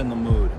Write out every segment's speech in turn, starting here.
in the mood.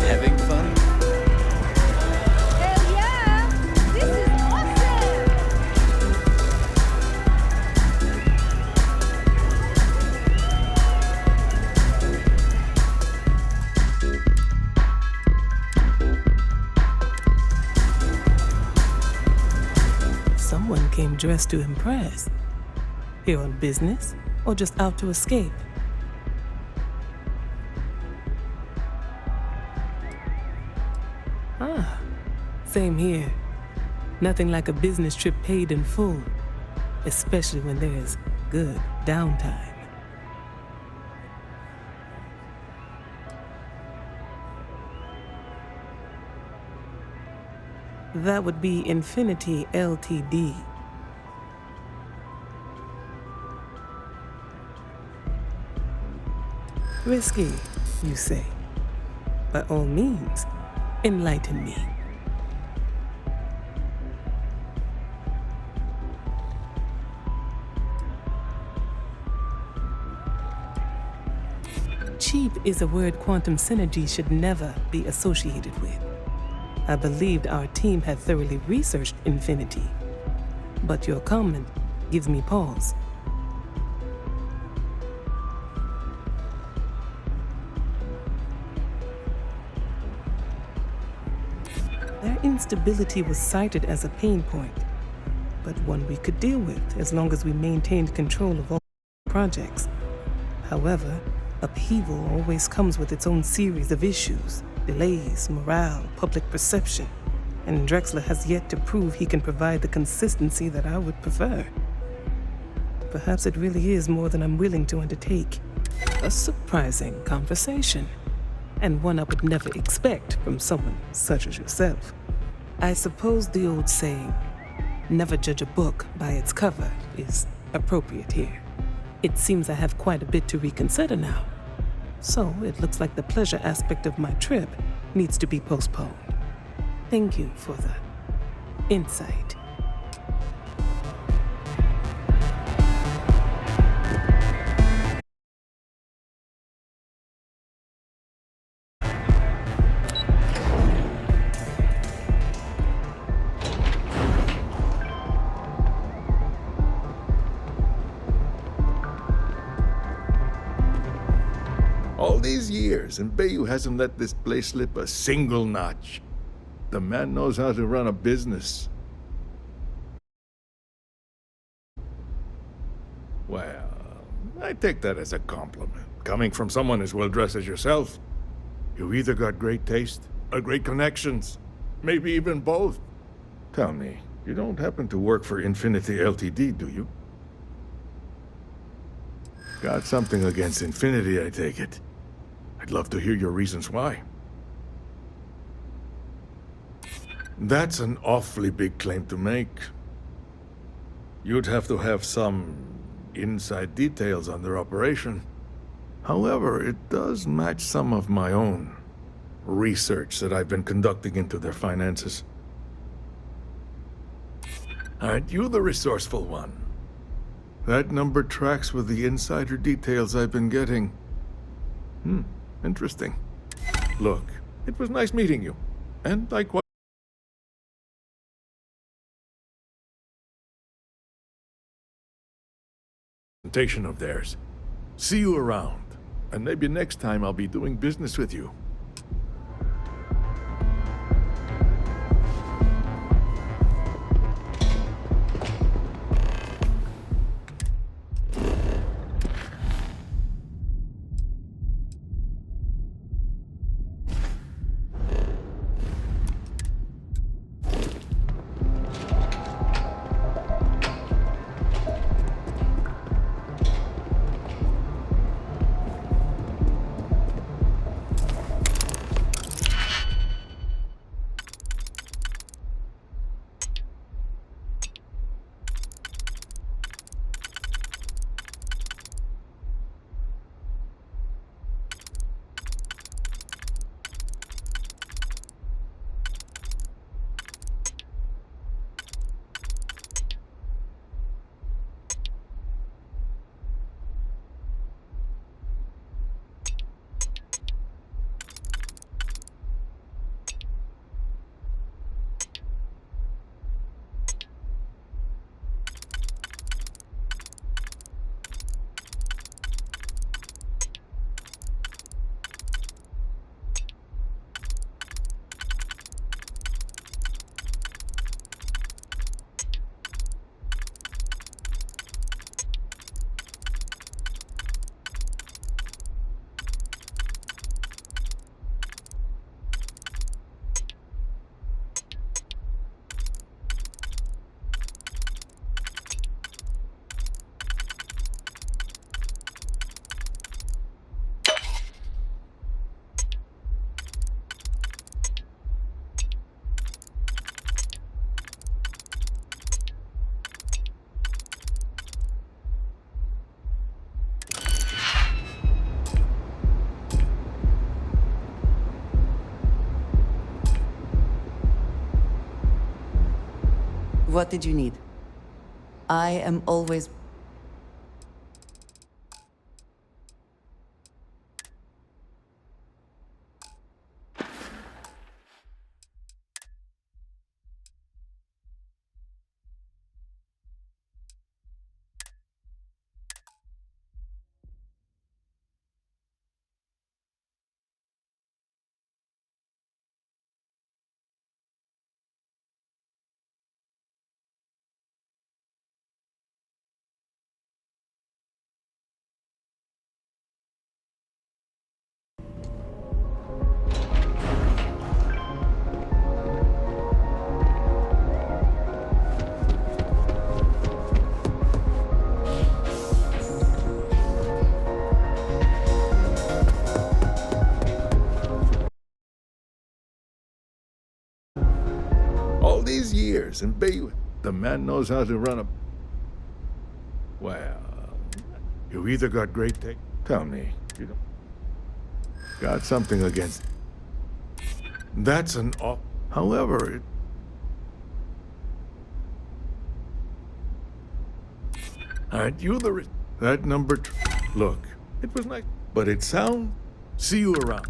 Having fun? Hell yeah! This is awesome! Someone came dressed to impress. Here on business, or just out to escape? Ah, same here. Nothing like a business trip paid in full, especially when there's good downtime. That would be Infinity Ltd. Risky, you say? By all means, enlighten me. Cheap is a word quantum synergy should never be associated with. I believed our team had thoroughly researched Infinity, but your comment gives me pause. Their instability was cited as a pain point, but one we could deal with as long as we maintained control of all projects. However, upheaval always comes with its own series of issues, delays, morale, public perception, and Drexler has yet to prove he can provide the consistency that I would prefer. Perhaps it really is more than I'm willing to undertake. A surprising conversation, and one I would never expect from someone such as yourself. I suppose the old saying, never judge a book by its cover, is appropriate here. It seems I have quite a bit to reconsider now. So it looks like the pleasure aspect of my trip needs to be postponed. Thank you for the insight. All these years, and Bayou hasn't let this place slip a single notch. The man knows how to run a business. Well, I take that as a compliment. Coming from someone as well-dressed as yourself, you either got great taste or great connections. Maybe even both. Tell me, you don't happen to work for Infinity Ltd, do you? Got something against Infinity, I take it. I'd love to hear your reasons why. That's an awfully big claim to make. You'd have to have some inside details on their operation. However, it does match some of my own research that I've been conducting into their finances. Aren't you the resourceful one? That number tracks with the insider details I've been getting. Interesting. Look, it was nice meeting you. And likewise. Presentation of theirs. See you around. And maybe next time I'll be doing business with you. What did you need? I am always... All these years in Baywood, the man knows how to run a... Well, you either got great tech... Tell me, you don't... Got something against... That's an off... However, it... Aren't you the... That number... Look, it was nice, but it sound... See you around.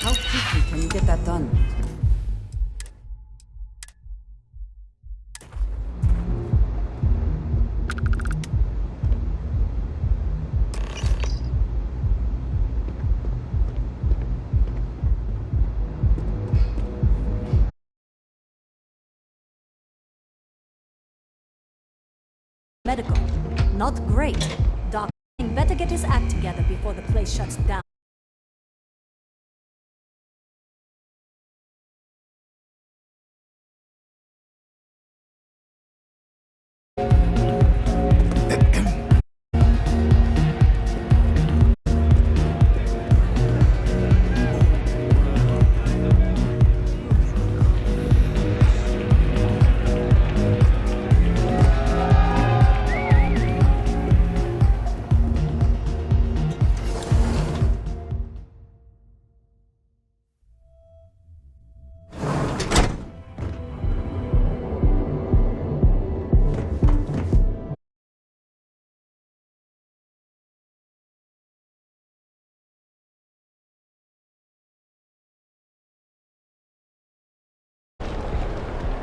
How quickly can you get that done? Medical. Not great. Doc, better get his act together before the place shuts down.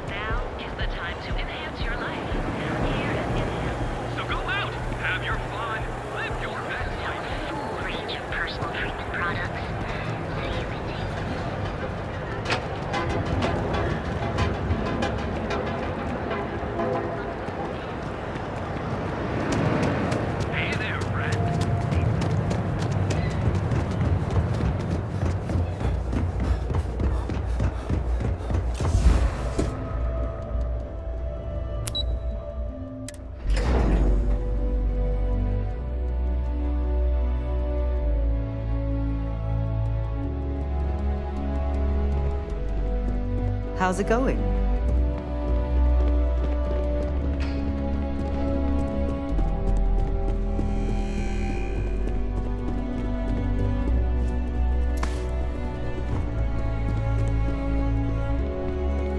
Now is the time to enhance your life. Here is Enhance. So go out, have your fun, live your best life. Full range of personal treatment products, so you can take Hey there, friend. How's it going?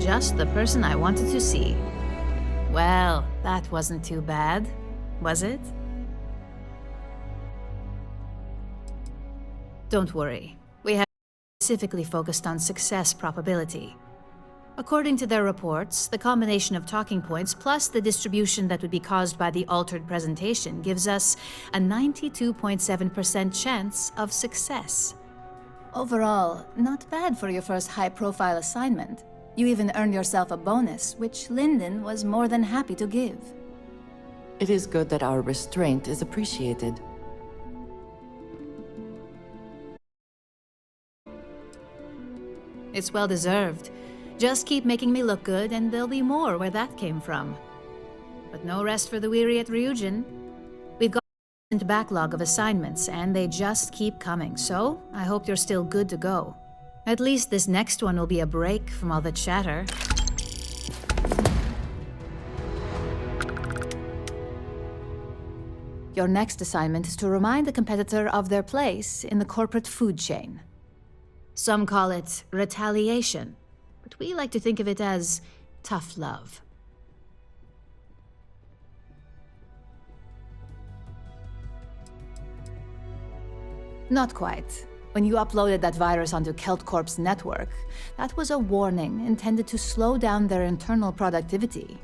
Just the person I wanted to see. Well, that wasn't too bad, was it? Don't worry. We have specifically focused on success probability. According to their reports, the combination of talking points plus the distribution that would be caused by the altered presentation gives us a 92.7% chance of success. Overall, not bad for your first high-profile assignment. You even earned yourself a bonus, which Lyndon was more than happy to give. It is good that our restraint is appreciated. It's well-deserved. Just keep making me look good, and there'll be more where that came from. But no rest for the weary at Ryujin. We've got a backlog of assignments, and they just keep coming, so I hope you're still good to go. At least this next one will be a break from all the chatter. Your next assignment is to remind the competitor of their place in the corporate food chain. Some call it retaliation, but we like to think of it as tough love. Not quite. When you uploaded that virus onto KeltCorp's network, that was a warning intended to slow down their internal productivity.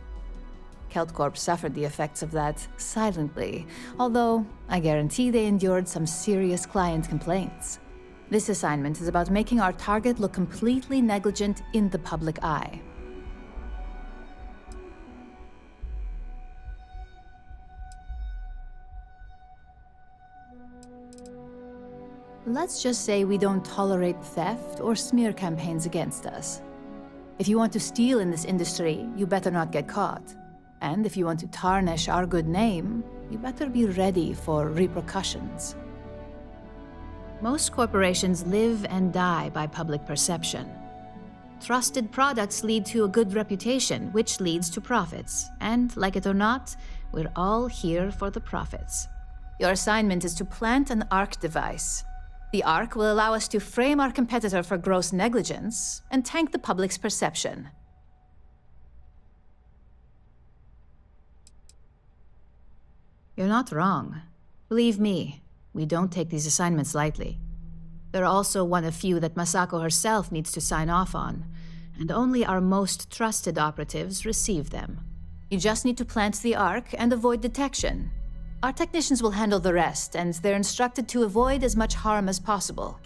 KeltCorp suffered the effects of that silently, although I guarantee they endured some serious client complaints. This assignment is about making our target look completely negligent in the public eye. Let's just say we don't tolerate theft or smear campaigns against us. If you want to steal in this industry, you better not get caught. And if you want to tarnish our good name, you better be ready for repercussions. Most corporations live and die by public perception. Trusted products lead to a good reputation, which leads to profits. And, like it or not, we're all here for the profits. Your assignment is to plant an ARC device. The ARC will allow us to frame our competitor for gross negligence and tank the public's perception. You're not wrong. Believe me, we don't take these assignments lightly. They're also one of few that Masako herself needs to sign off on, and only our most trusted operatives receive them. You just need to plant the ARC and avoid detection. Our technicians will handle the rest, and they're instructed to avoid as much harm as possible.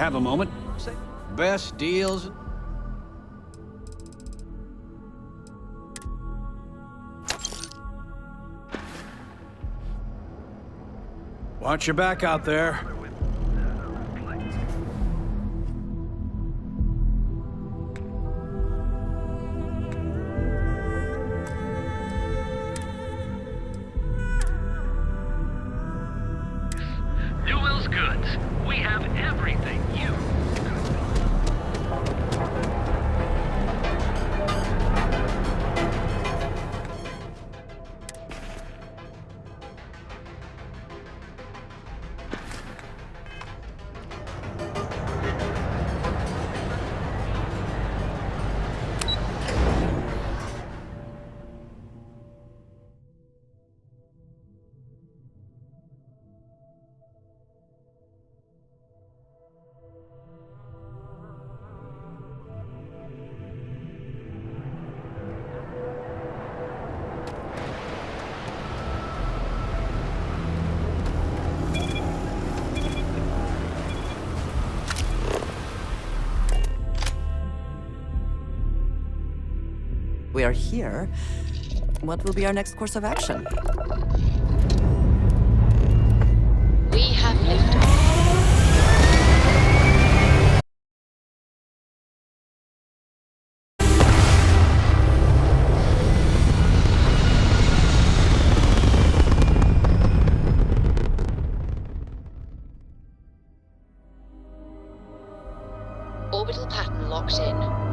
Have a moment. Say, best deals. Watch your back out there. Newell's Goods. We have everything you We are here. What will be our next course of action? We have liftoff. orbital pattern locked in.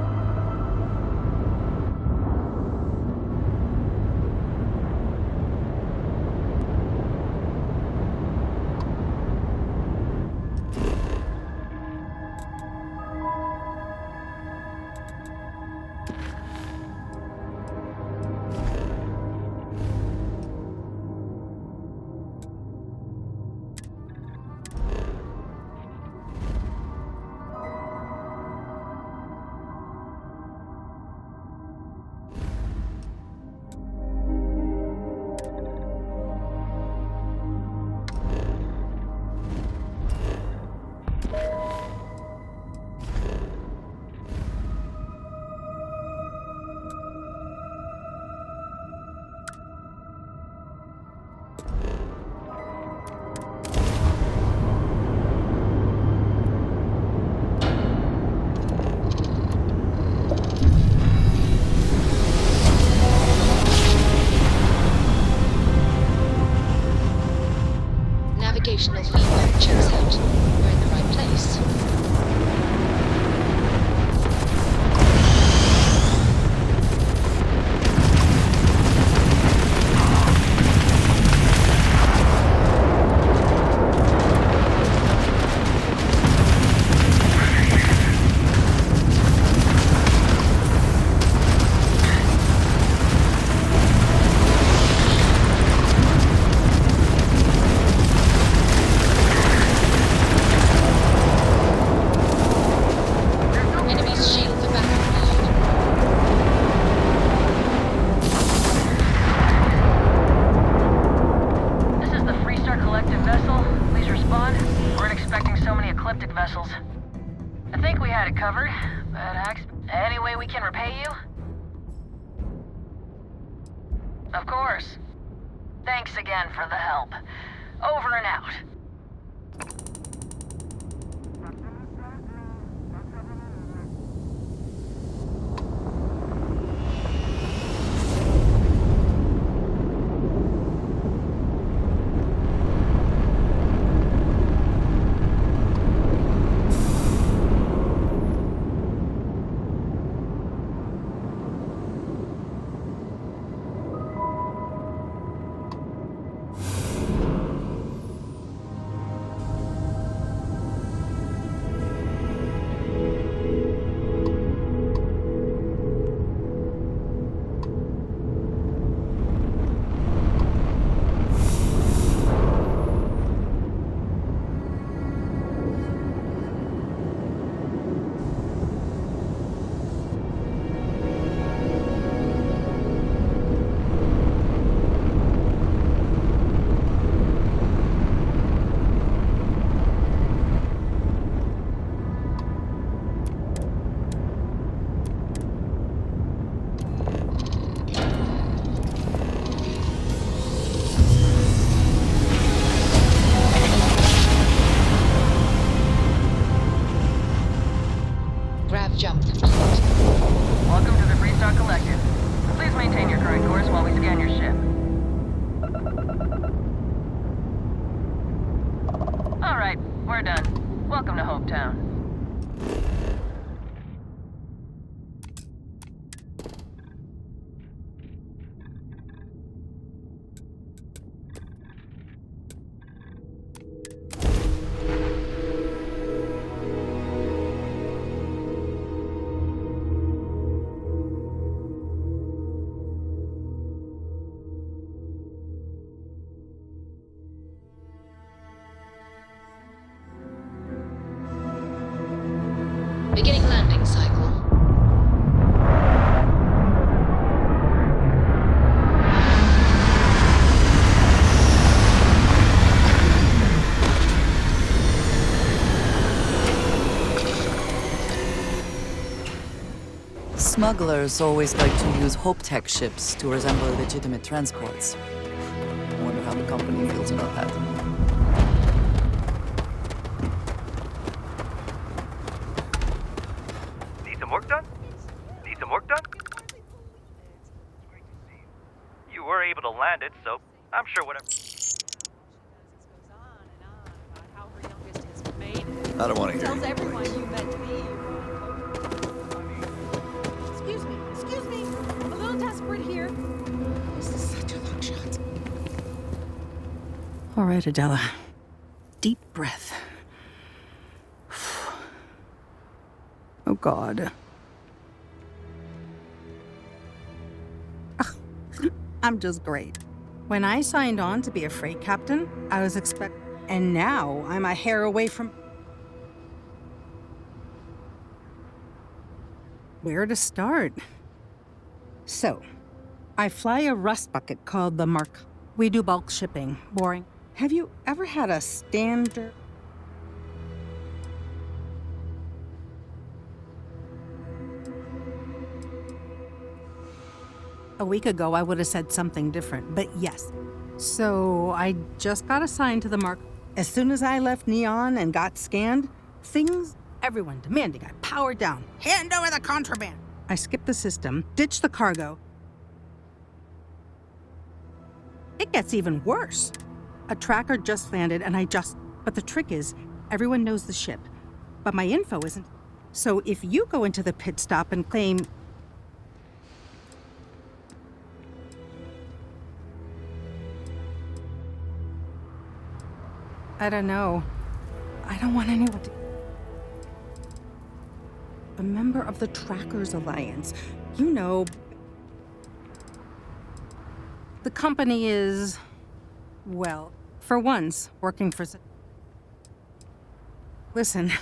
Navigational feedback checks out. We're in the right place. Enemy's shields are back online. This is the Freestar Collective vessel. Please respond. Weren't expecting so many ecliptic vessels. I think we had it covered, but any way we can repay you? Of course. Thanks again for the help. Over and out. Grav jump complete. Welcome to the Freestar Collective. Please maintain your current course while we scan your ship. Alright, we're done. Welcome to Hopetown. Beginning landing cycle. Smugglers always like to use Hope Tech ships to resemble legitimate transports. I wonder how the company feels about that. Need some work done? Need some work done? You were able to land it, so I'm sure whatever. I don't want to hear Tells you. everyone you met me. All right, Adela. Deep breath. Oh, God. Ugh, I'm just great. When I signed on to be a freight captain, I was and now I'm a hair away from... Where to start? So, I fly a rust bucket called the Mark. We do bulk shipping. Boring. Have you ever had a standard... A week ago, I would have said something different, but yes. So, I just got assigned to the Mark. As soon as I left Neon and got scanned, everyone demanding I power down. Hand over the contraband! I skipped the system, ditched the cargo. It gets even worse. A tracker just landed and But the trick is, everyone knows the ship. But my info isn't. So if you go into the pit stop and claim... I don't know. I don't want anyone to... A member of the Trackers Alliance. You know... The company is... well, for once, working for... Listen,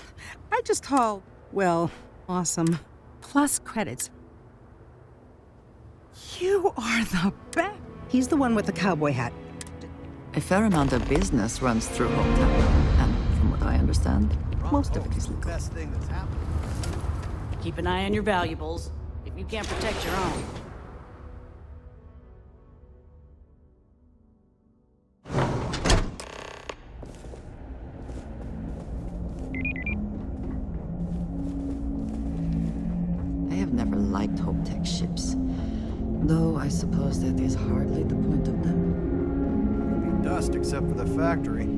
I just haul... well, awesome. Plus credits. You are the best! He's the one with the cowboy hat. A fair amount of business runs through Hometown, and from what I understand, most of it is legal. Best thing that's happened. Keep an eye on your valuables, if you can't protect your own. I have never liked Hope-Tech ships, though I suppose that is hardly the point of them. Dust except for the factory.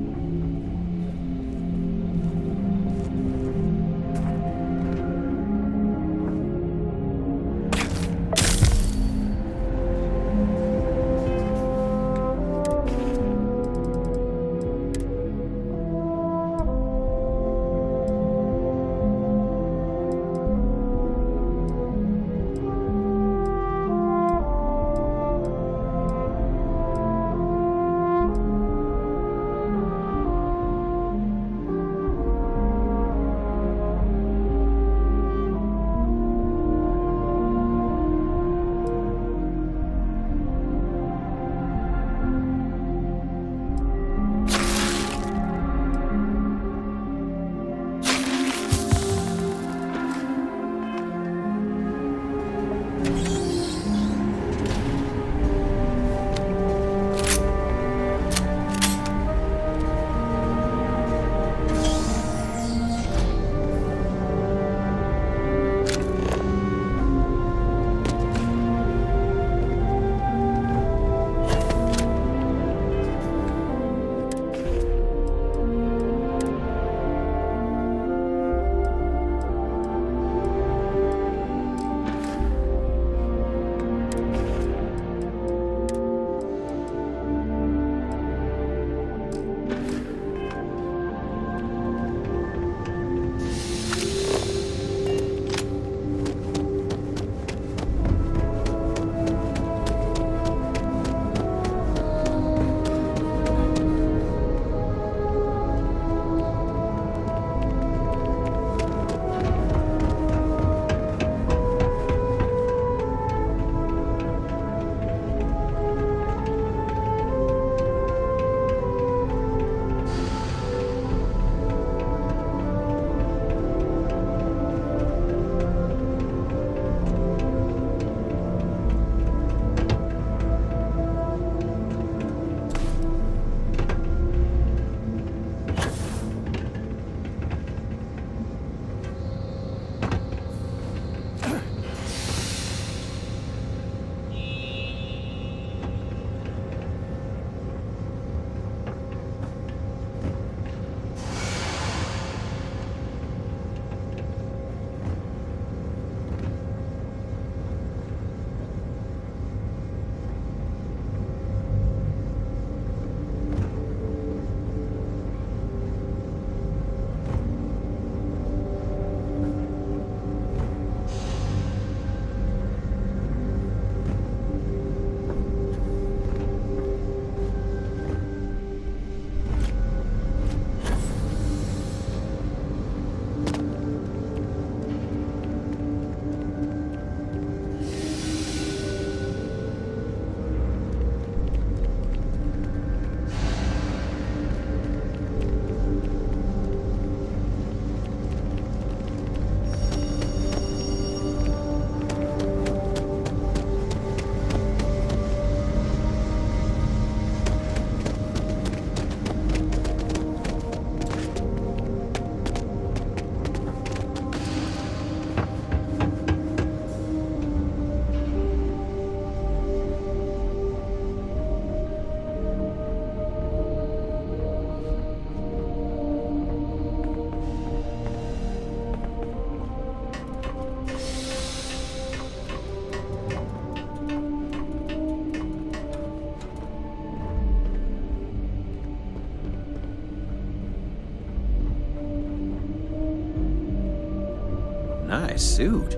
Nice suit.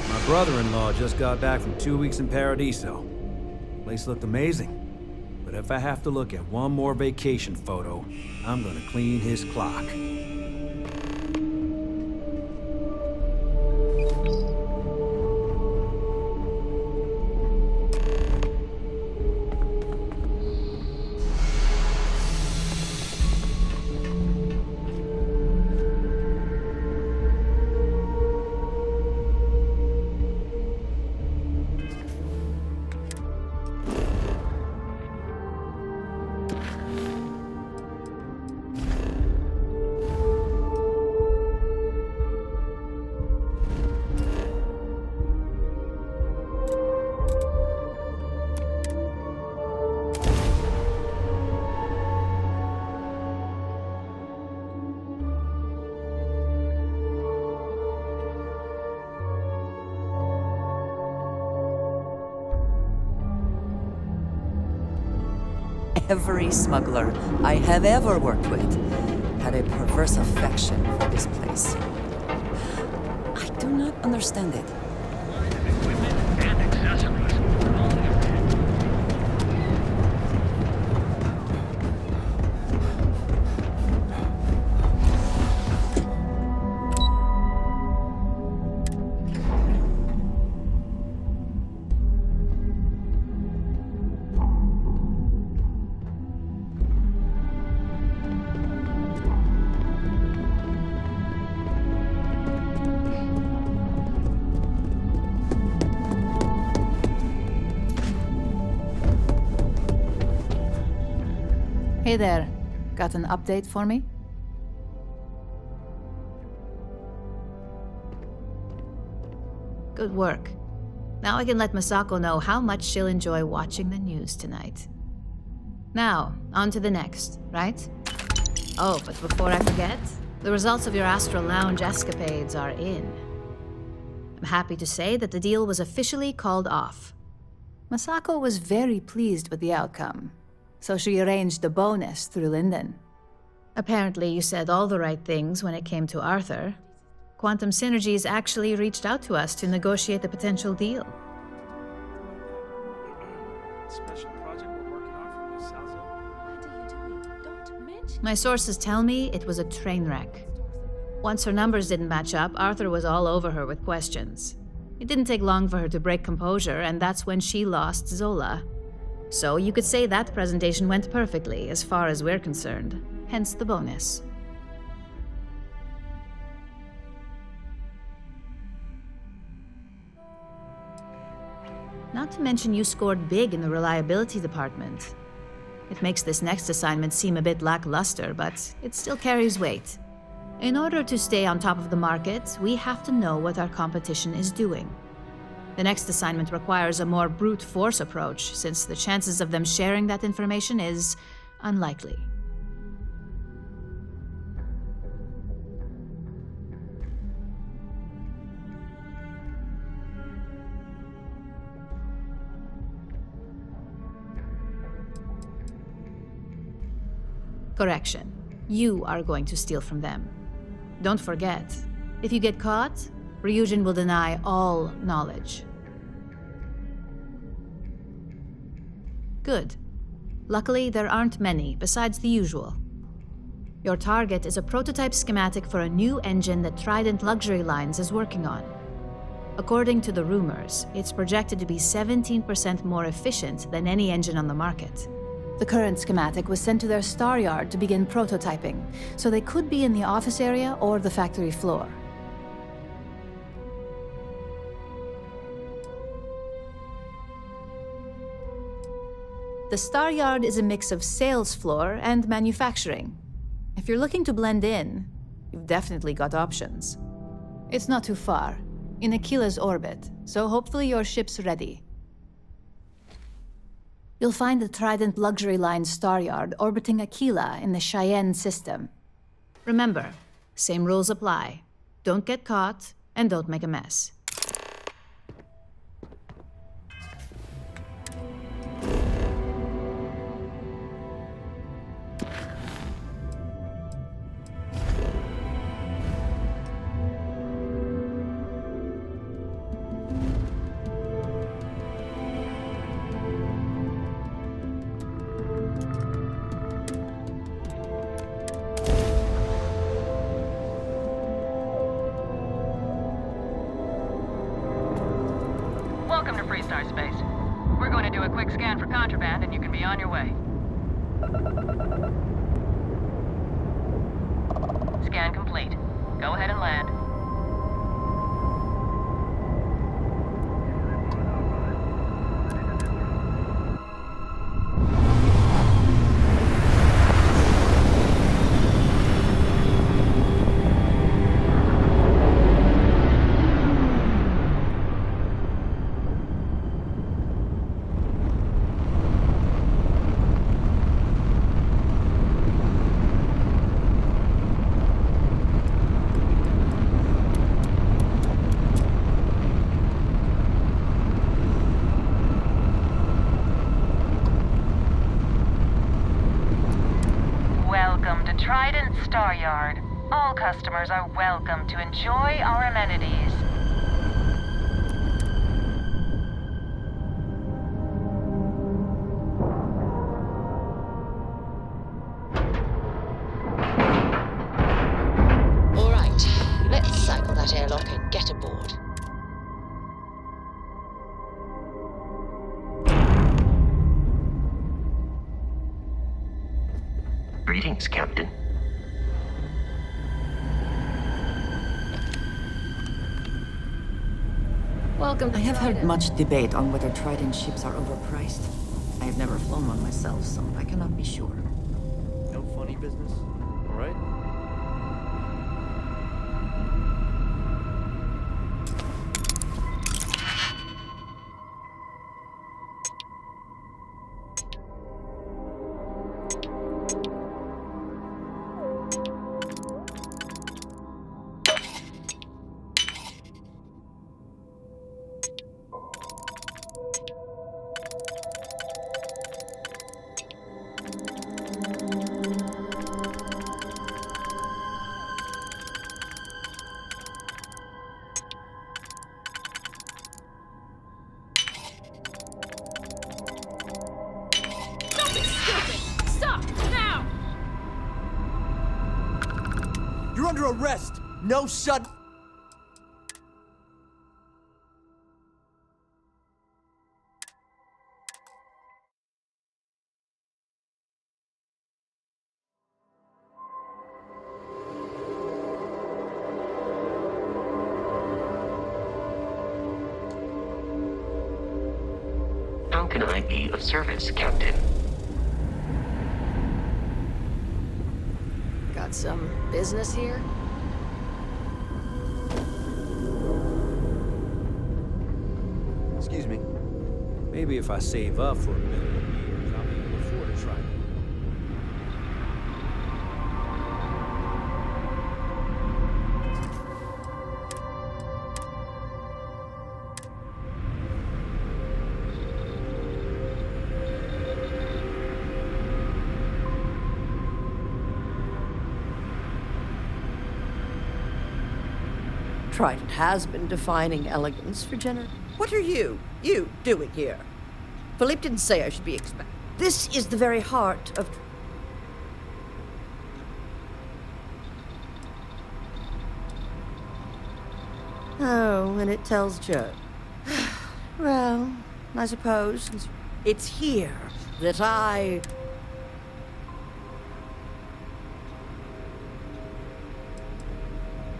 My brother-in-law just got back from 2 weeks in Paradiso. Place looked amazing. But if I have to look at one more vacation photo, I'm gonna clean his clock. Every smuggler I have ever worked with had a perverse affection for this place. I do not understand it. Equipment and accessories. Hey there. Got an update for me? Good work. Now I can let Masako know how much she'll enjoy watching the news tonight. Now, on to the next, right? Oh, but before I forget, the results of your Astral Lounge escapades are in. I'm happy to say that the deal was officially called off. Masako was very pleased with the outcome, so she arranged a bonus through Linden. Apparently, you said all the right things when it came to Arthur. Quantum Synergies actually reached out to us to negotiate the potential deal. Special project we're working on for Miss Salzo. What are you doing? Don't mention. My sources tell me it was a train wreck. Once her numbers didn't match up, Arthur was all over her with questions. It didn't take long for her to break composure, and that's when she lost Zola. So you could say that presentation went perfectly, as far as we're concerned. Hence the bonus. Not to mention you scored big in the reliability department. It makes this next assignment seem a bit lackluster, but it still carries weight. In order to stay on top of the market, we have to know what our competition is doing. The next assignment requires a more brute force approach, since the chances of them sharing that information is unlikely. Correction. You are going to steal from them. Don't forget, if you get caught, Ryujin will deny all knowledge. Good. Luckily, there aren't many, besides the usual. Your target is a prototype schematic for a new engine that Trident Luxury Lines is working on. According to the rumors, it's projected to be 17% more efficient than any engine on the market. The current schematic was sent to their star yard to begin prototyping, so they could be in the office area or the factory floor. The star yard is a mix of sales floor and manufacturing. If you're looking to blend in, you've definitely got options. It's not too far, in Aquila's orbit, so hopefully your ship's ready. You'll find the Trident Luxury Line star yard orbiting Aquila in the Cheyenne system. Remember, same rules apply. Don't get caught, and don't make a mess. Welcome to Freestar Space. We're going to do a quick scan for contraband, and you can be on your way. Scan complete. Go ahead and land. Welcome to Trident Star Yard. All customers are welcome to enjoy our amenities. All right, let's cycle that airlock and get aboard. Greetings, Captain. Welcome to I have heard Trident. much debate on whether Trident ships are overpriced. I have never flown one myself, so I cannot be sure. No funny business? Alright? You're under arrest! No sudden... How can I be of service, Captain? Got some business here? Excuse me. Maybe if I save up for a million years, I'll be able to afford a Trident. Trident has been defining elegance for generations. What are you doing here? Philippe didn't say I should be expected. This is the very heart of... Oh, and it tells Joe. Well, I suppose it's here that I...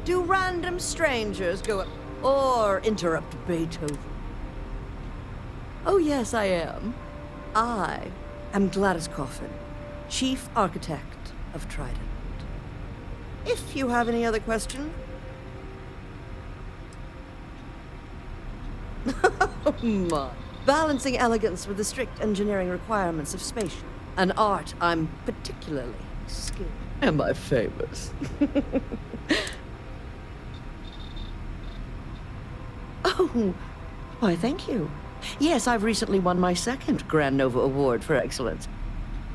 Do random strangers go up or interrupt Beethoven? Oh, yes, I am. I am Gladys Coffin, Chief Architect of Trident. If you have any other questions... Oh, my. Balancing elegance with the strict engineering requirements of spatial, an art I'm particularly skilled. Am I famous? Oh, why, thank you. Yes, I've recently won my second Grand Nova Award for Excellence.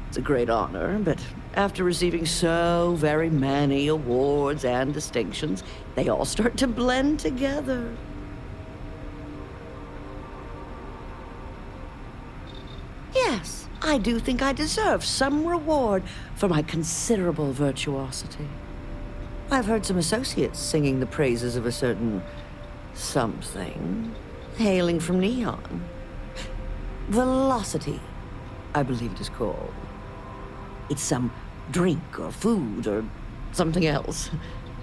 It's a great honor, but after receiving so very many awards and distinctions, they all start to blend together. Yes, I do think I deserve some reward for my considerable virtuosity. I've heard some associates singing the praises of a certain something. hailing from Neon. Velocity, I believe it is called. It's some drink or food or something else.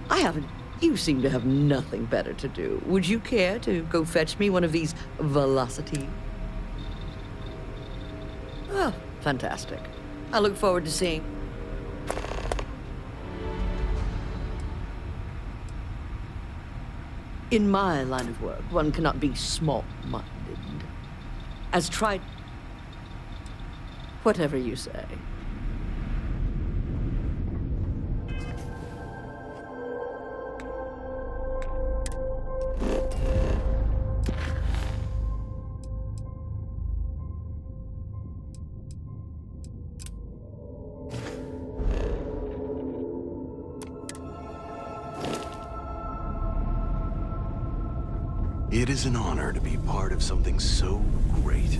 I haven't. You seem to have nothing better to do. Would you care to go fetch me one of these Velocity? Oh, fantastic. I look forward to seeing. In my line of work, one cannot be small-minded. As tried... Whatever you say. It is an honor to be part of something so great.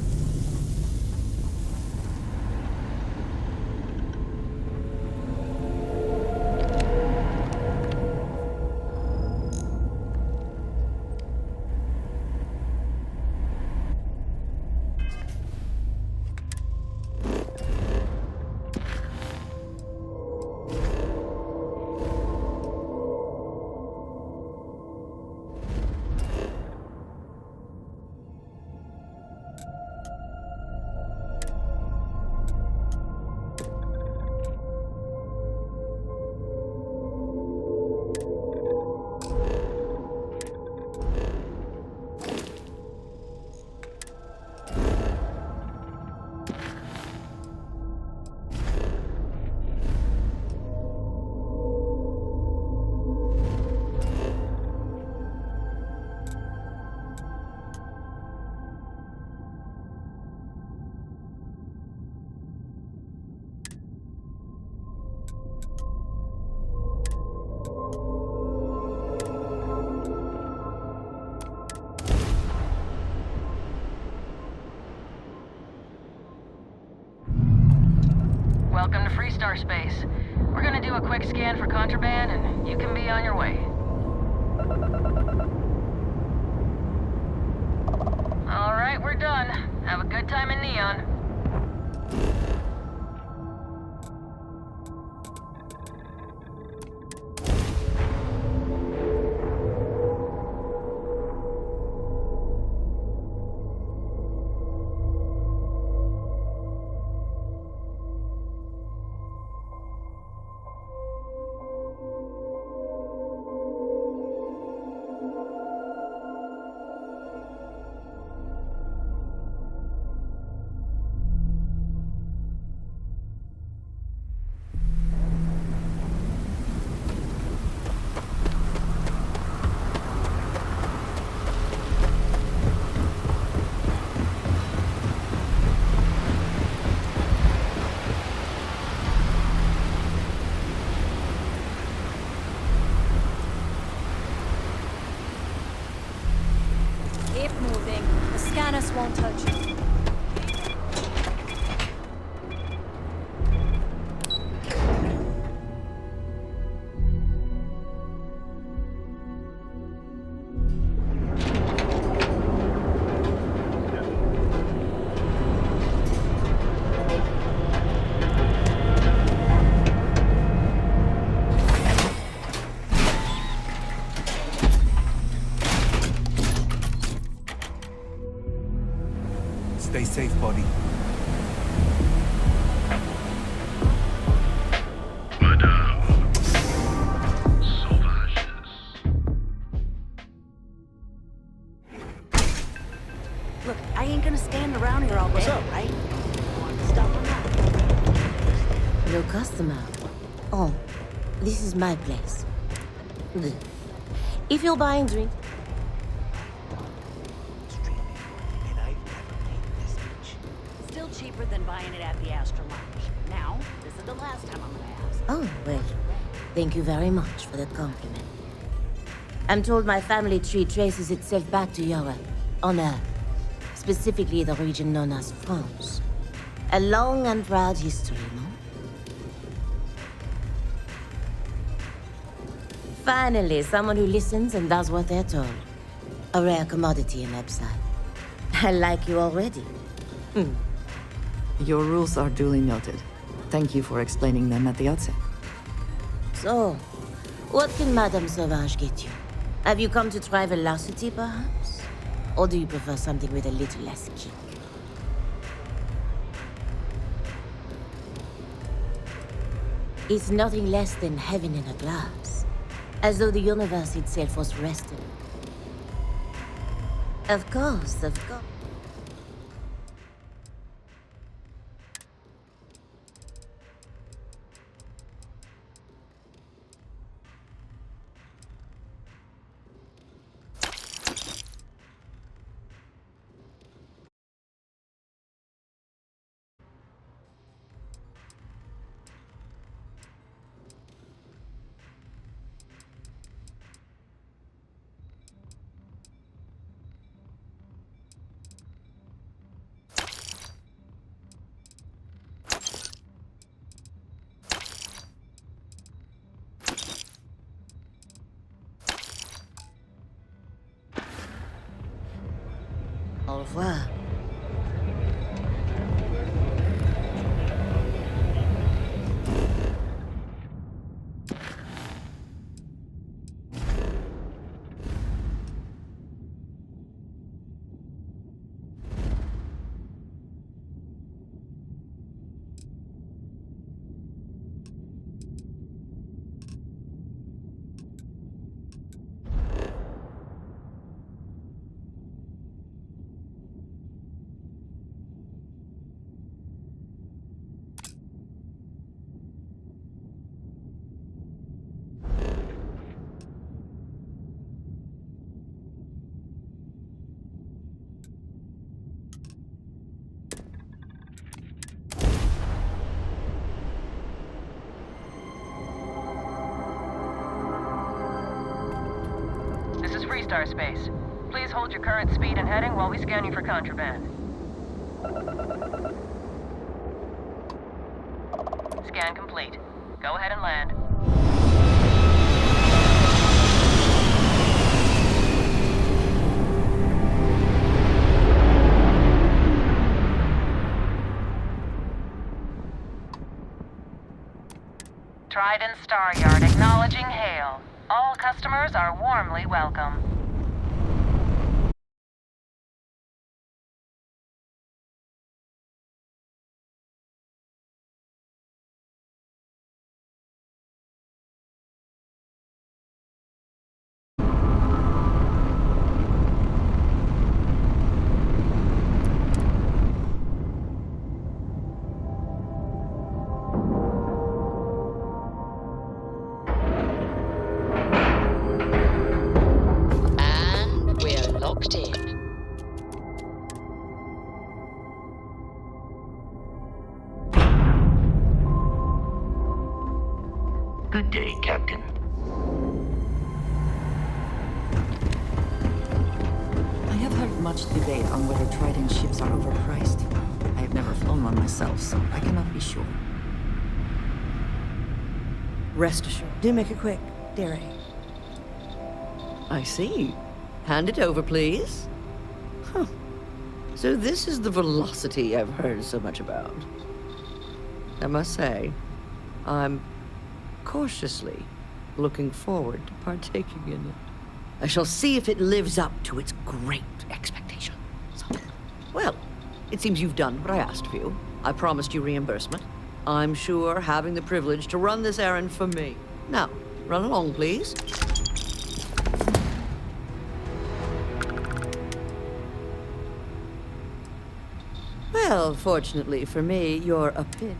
Welcome to Freestar Space. We're gonna do a quick scan for contraband, and you can be on your way. All right, we're done. Have a good time in Neon. Keep moving. The scanners won't touch you. Stay safe, buddy. Look, I ain't gonna stand around here all day, right? Stop on that. No customer. Oh, this is my place. If you're buying drink, Still cheaper than buying it at the Astra Lounge. Now, this is the last time I'm gonna ask. oh, well, thank you very much for that compliment. I'm told my family tree traces itself back to Europe, on Earth, specifically the region known as France. A long and proud history, no? Finally, someone who listens and does what they're told. A rare commodity in Epside. I like you already. Your rules are duly noted. Thank you for explaining them at the outset. So, what can Madame Sauvage get you? Have you come to try velocity, perhaps? Or do you prefer something with a little less kick? It's nothing less than heaven in a glass. As though the universe itself was resting. Of course, of course. Au revoir. Star Space. Please hold your current speed and heading while we scan you for contraband. Scan complete. Go ahead and land. Trident Star Yard acknowledging hail. All customers are warmly welcome. Good day, Captain. I have heard much debate on whether Trident ships are overpriced. I have never flown one myself, so I cannot be sure. Rest assured. Do make it quick, dearie. I see. Hand it over, please. Huh. So this is the velocity I've heard so much about. I must say, I'm cautiously looking forward to partaking in it. I shall see if it lives up to its great expectations. Well, it seems you've done what I asked of you. I promised you reimbursement. I'm sure having the privilege to run this errand for me. Now, run along, please. Well, fortunately for me, you're a pin.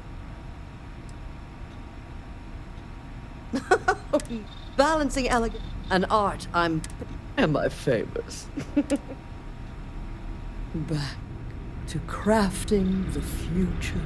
Balancing elegance and art, am I famous? Back to crafting the future.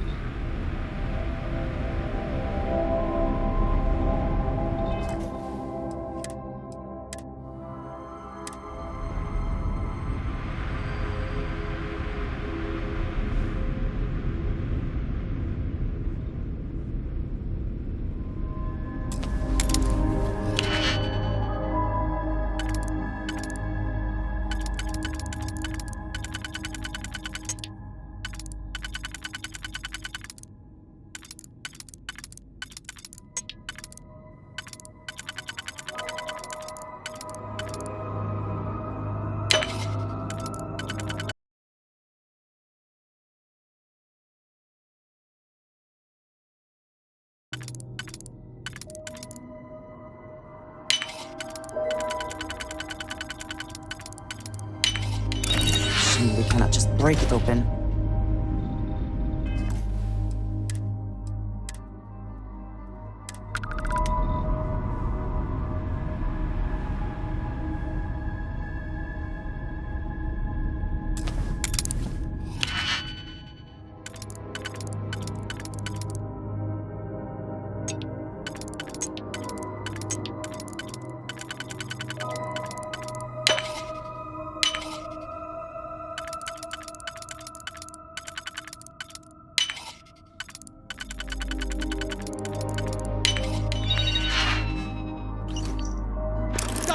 cannot just break it open.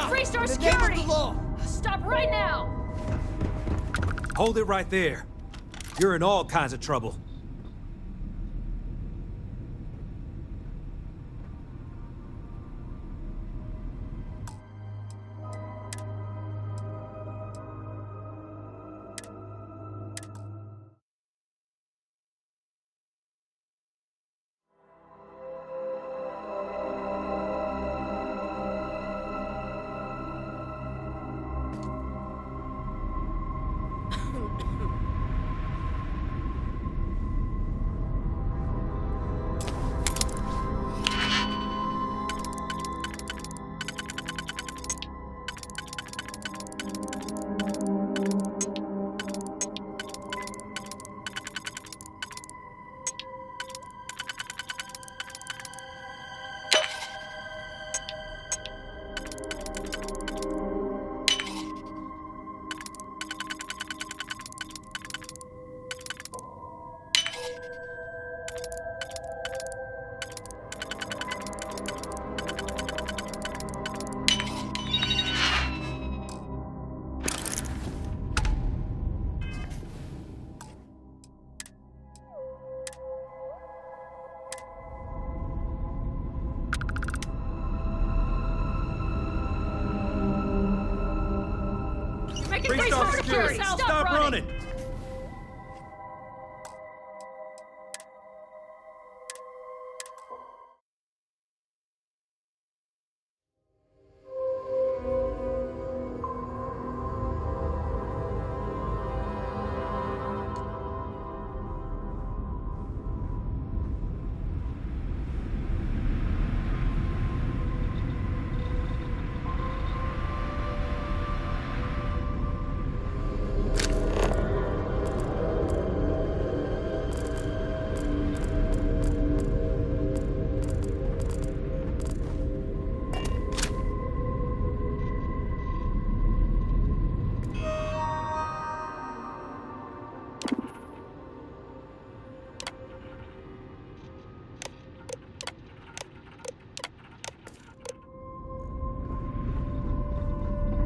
Freestar security! Stop right now! Hold it right there. You're in all kinds of trouble. Freestar security! Stop running!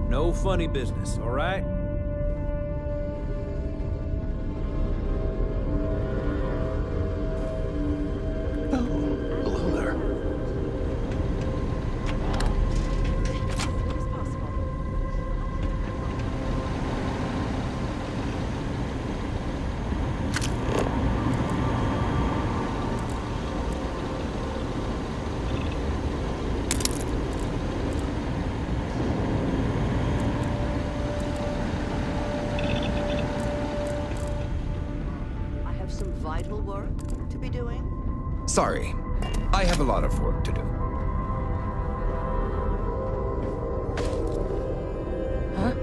No funny business, all right? Hello there. I have some vital work to be doing. Sorry, I have a lot of work to do. Huh?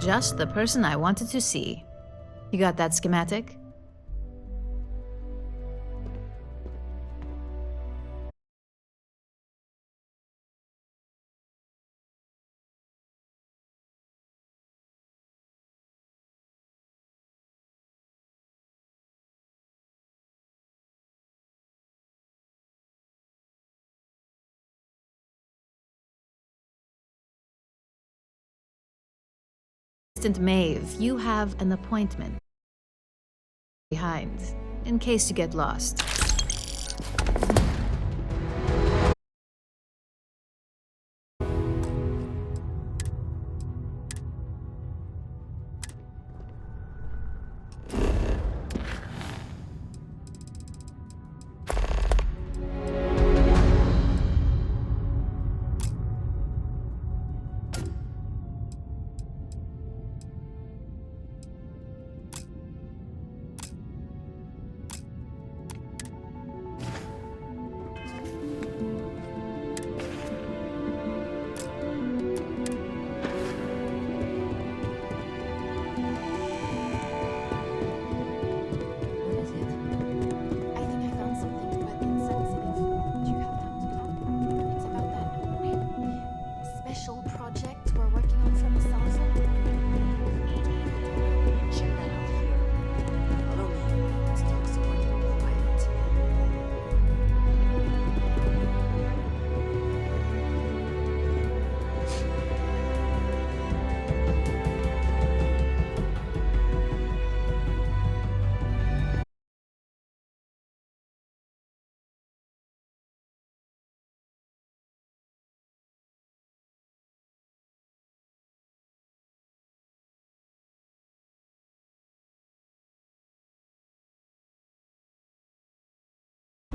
Just the person I wanted to see. You got that schematic? Assistant Maeve, you have an appointment behind, in case you get lost.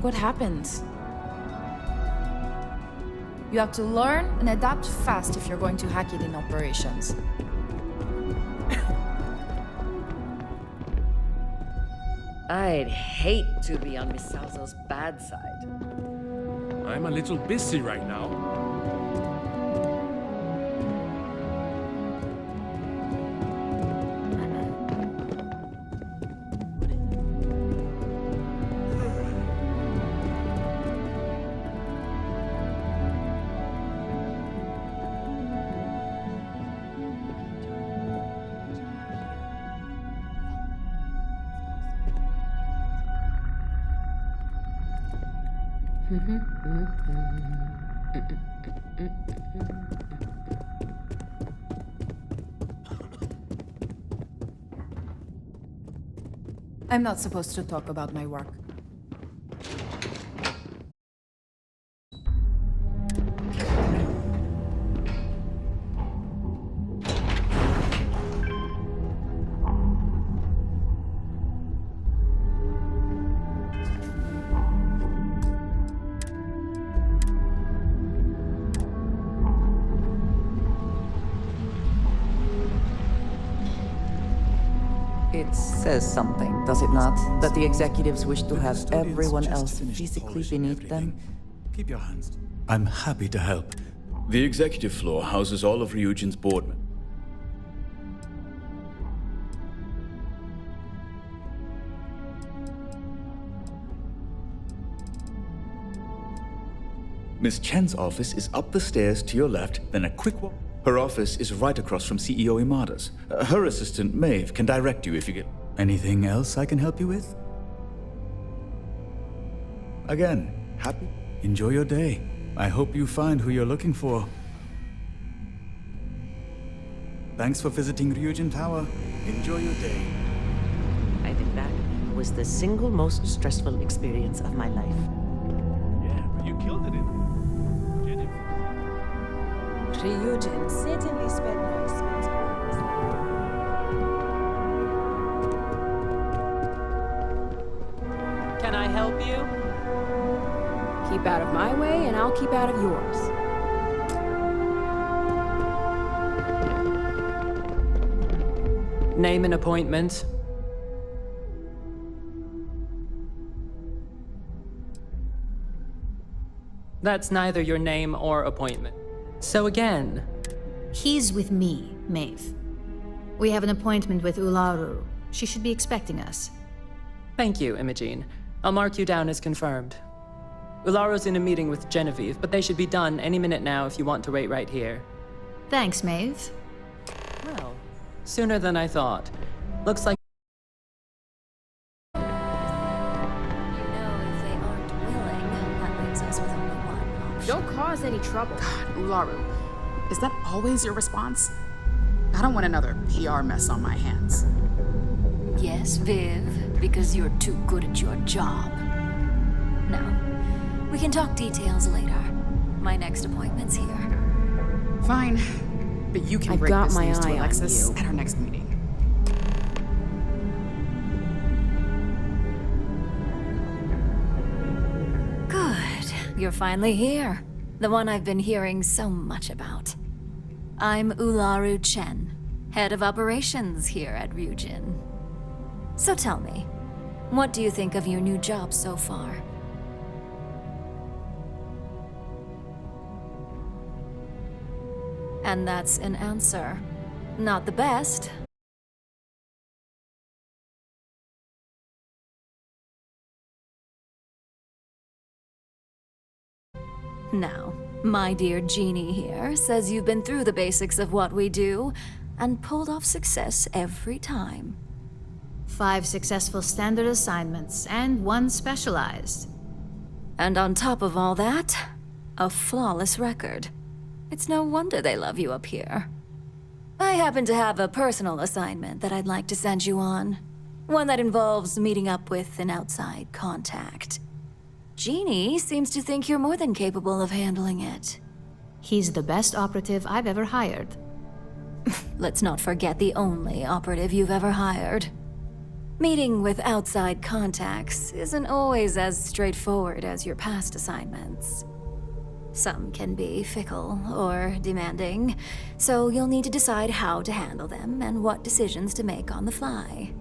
What happens? You have to learn and adapt fast if you're going to hack it in operations. I'd hate to be on Miss Salzo's bad side. I'm a little busy right now. I'm not supposed to talk about my work. It says something, does it not? That the executives wish to have everyone else physically beneath them? Keep your hands. I'm happy to help. The executive floor houses all of Ryujin's boardmen. Miss Chen's office is up the stairs to your left, then a quick walk. Her office is right across from CEO Imada's. Her assistant, Maeve, can direct you if you get... Anything else I can help you with? Again, happy? Enjoy your day. I hope you find who you're looking for. Thanks for visiting Ryujin Tower. Enjoy your day. I think that was the single most stressful experience of my life. Yeah, but you killed it in Ryujin certainly spent no expense. Can I help you? Keep out of my way, and I'll keep out of yours. Name and appointment. That's neither your name or appointment. So again... He's with me, Maeve. We have an appointment with Ularu. She should be expecting us. Thank you, Imogene. I'll mark you down as confirmed. Ularo's in a meeting with Genevieve, but they should be done any minute now if you want to wait right here. Thanks, Maeve. Well, sooner than I thought. Looks like... You know, if they aren't willing, that leaves us with only one option. Don't cause any trouble. God, Ularu. Is that always your response? I don't want another PR mess on my hands. Yes, Viv, because you're too good at your job. No, we can talk details later. My next appointment's here. Fine, but you can I've break got this my news to eye on Alexis you. at our next meeting. Good. You're finally here. The one I've been hearing so much about. I'm Ularu Chen, head of operations here at Ryujin. So tell me, what do you think of your new job so far? And that's an answer. Not the best. Now, my dear Jeannie here says you've been through the basics of what we do and pulled off success every time. 5 successful standard assignments and 1 specialized. And on top of all that, a flawless record. It's no wonder they love you up here. I happen to have a personal assignment that I'd like to send you on. One that involves meeting up with an outside contact. Jeannie seems to think you're more than capable of handling it. He's the best operative I've ever hired. Let's not forget the only operative you've ever hired. Meeting with outside contacts isn't always as straightforward as your past assignments. Some can be fickle or demanding, so you'll need to decide how to handle them and what decisions to make on the fly.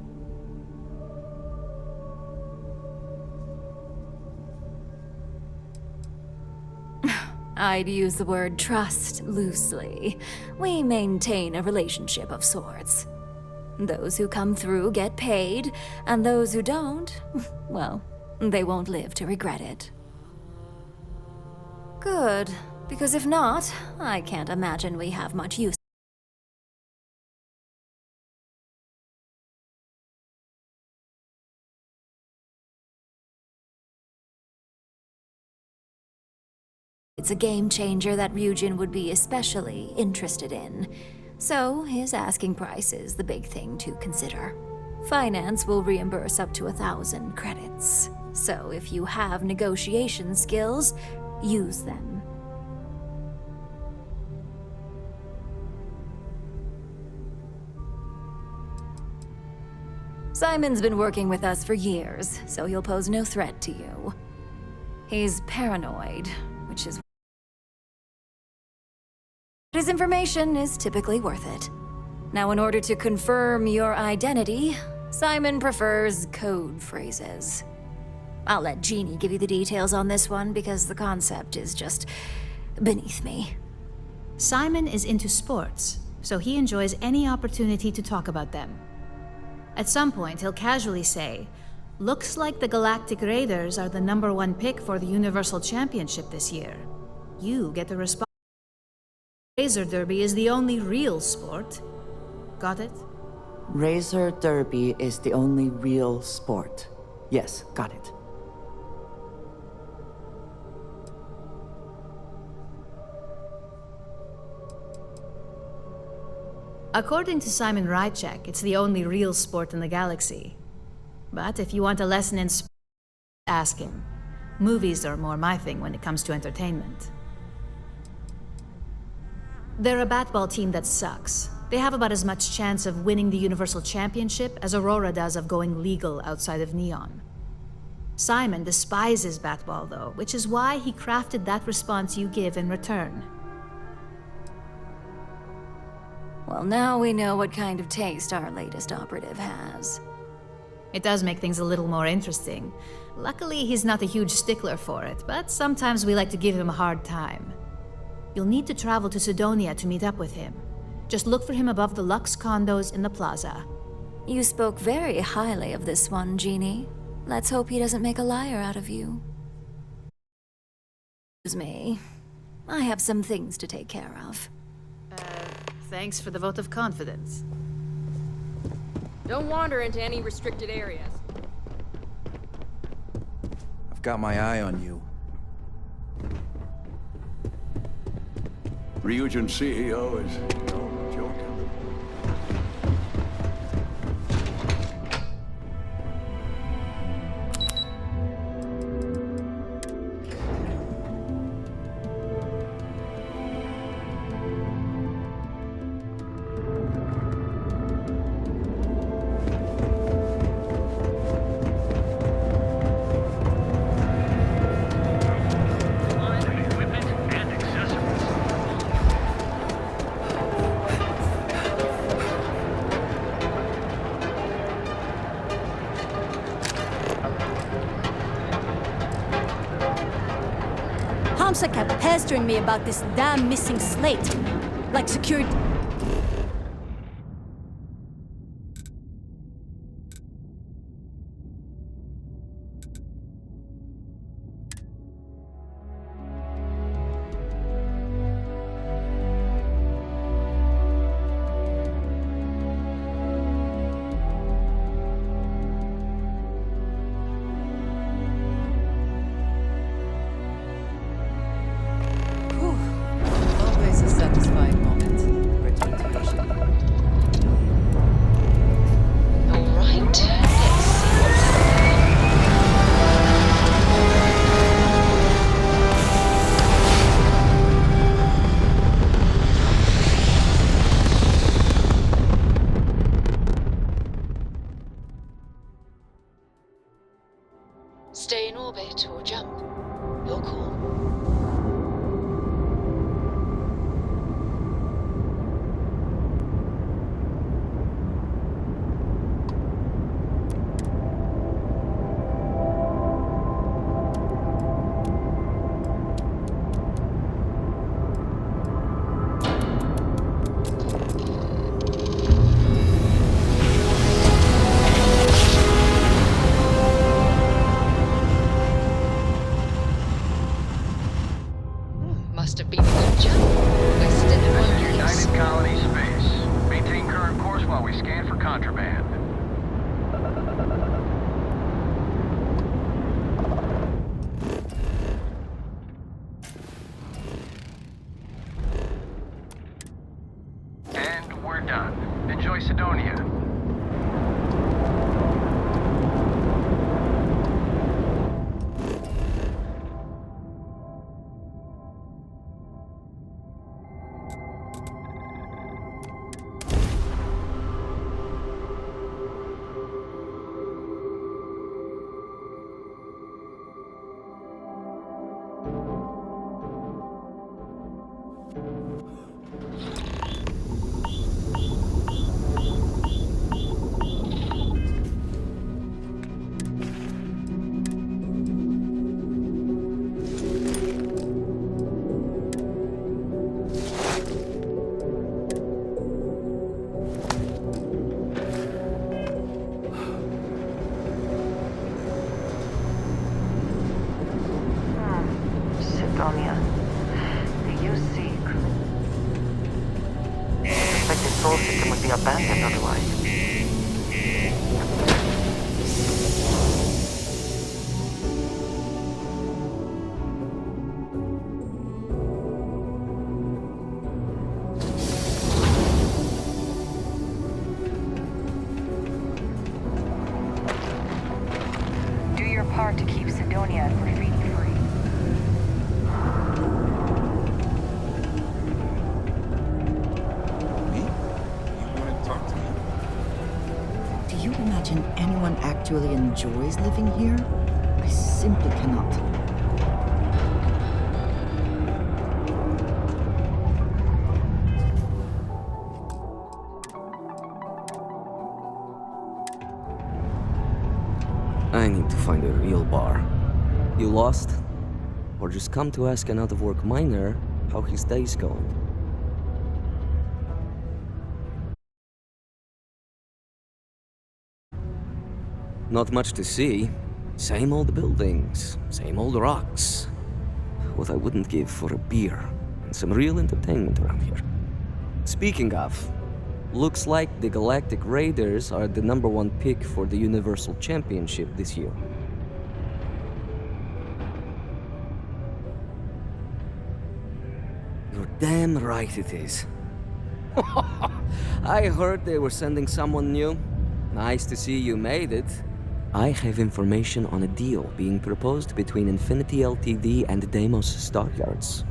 I'd use the word trust loosely. We maintain a relationship of sorts. Those who come through get paid, and those who don't, well, they won't live to regret it. Good, because if not, I can't imagine we have much use. It's a game changer that Ryujin would be especially interested in. So his asking price is the big thing to consider. Finance will reimburse up to 1,000 credits. So if you have negotiation skills, use them. Simon's been working with us for years, so he'll pose no threat to you. He's paranoid, which is... His information is typically worth it. Now, in order to confirm your identity, Simon prefers code phrases. I'll let Jeannie give you the details on this one because the concept is just beneath me. Simon is into sports, so he enjoys any opportunity to talk about them. At some point, he'll casually say, "Looks like the Galactic Raiders are the #1 pick for the Universal Championship this year." You get the response. Razor Derby is the only real sport. Got it? Razor Derby is the only real sport. Yes, got it. According to Simon Rychek, it's the only real sport in the galaxy. But if you want a lesson in sport, ask him. Movies are more my thing when it comes to entertainment. They're a batball team that sucks. They have about as much chance of winning the Universal Championship as Aurora does of going legal outside of Neon. Simon despises batball, though, which is why he crafted that response you give in return. Well, now we know what kind of taste our latest operative has. It does make things a little more interesting. Luckily, he's not a huge stickler for it, but sometimes we like to give him a hard time. You'll need to travel to Sidonia to meet up with him. Just look for him above the Lux condos in the plaza. You spoke very highly of this one, Jeannie. Let's hope he doesn't make a liar out of you. Excuse me. I have some things to take care of. Thanks for the vote of confidence. Don't wander into any restricted areas. I've got my eye on you. Ryujin CEO is no joke. Hamsa kept pestering me about this damn missing slate. Like security. Always a satisfying moment. Return to your ship. Alright, let's see what's happening. Stay in orbit or jump. Your call. Must have been a good jump. Wasted in one piece. United Colony Space. Maintain current course while we scan for contraband. And we're done. Enjoy Sidonia. Sidonia. Do you seek? Suspected soul system would be abandoned otherwise. Do your part to keep Sidonia and Graffiti free. Do you imagine anyone actually enjoys living here? I simply cannot. I need to find a real bar. You lost? Or just come to ask an out-of-work miner how his day's going? Not much to see. Same old buildings, same old rocks. What I wouldn't give for a beer and some real entertainment around here. Speaking of, looks like the Galactic Raiders are the #1 pick for the Universal Championship this year. You're damn right it is. I heard they were sending someone new. Nice to see you made it. I have information on a deal being proposed between Infinity Ltd and Deimos Stockyards.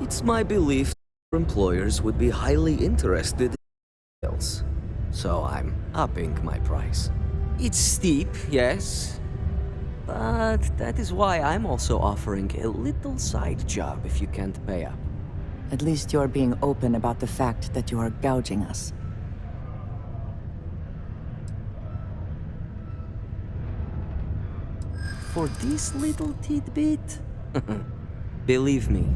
It's my belief employers would be highly interested in deals, so I'm upping my price. It's steep, yes, but that is why I'm also offering a little side job if you can't pay up. At least you're being open about the fact that you are gouging us. For this little tidbit? Believe me,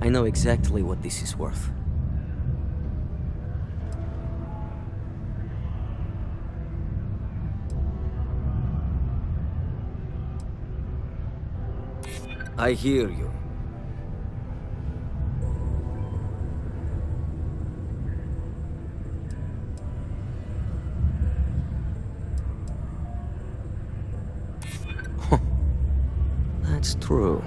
I know exactly what this is worth. I hear you. That's true.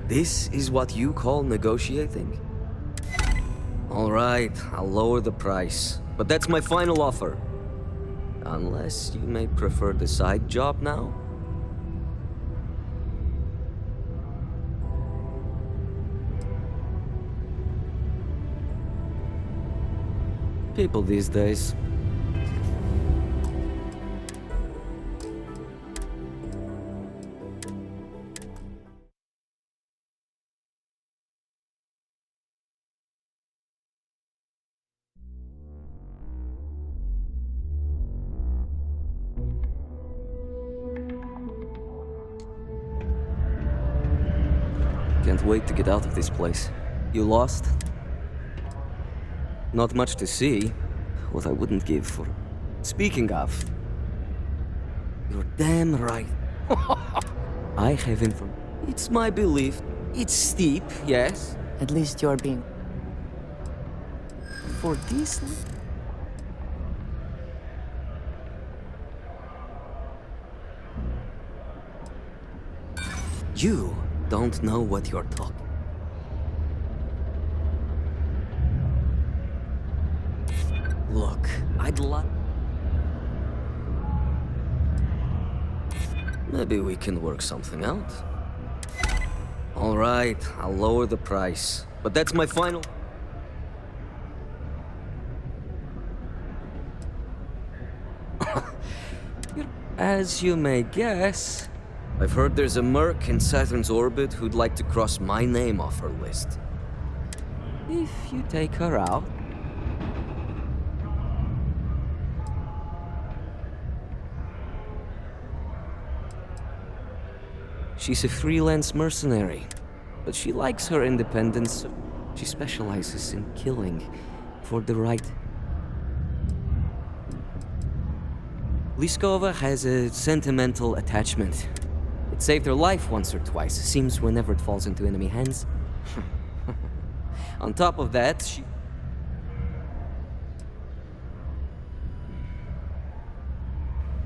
This is what you call negotiating? All right, I'll lower the price, but that's my final offer. Unless you may prefer the side job now? People these days. Can't wait to get out of this place. You lost? Not much to see. What I wouldn't give for... Speaking of... You're damn right. I have info. It's my belief. It's steep, yes? At least you're being... For this... You don't know what you're talking. Look, I'd like... Maybe we can work something out. All right, I'll lower the price. But that's my final... As you may guess, I've heard there's a merc in Saturn's orbit who'd like to cross my name off her list. If you take her out... She's a freelance mercenary, but she likes her independence. She specializes in killing for the right. Liskova has a sentimental attachment. It saved her life once or twice, seems whenever it falls into enemy hands. On top of that, she...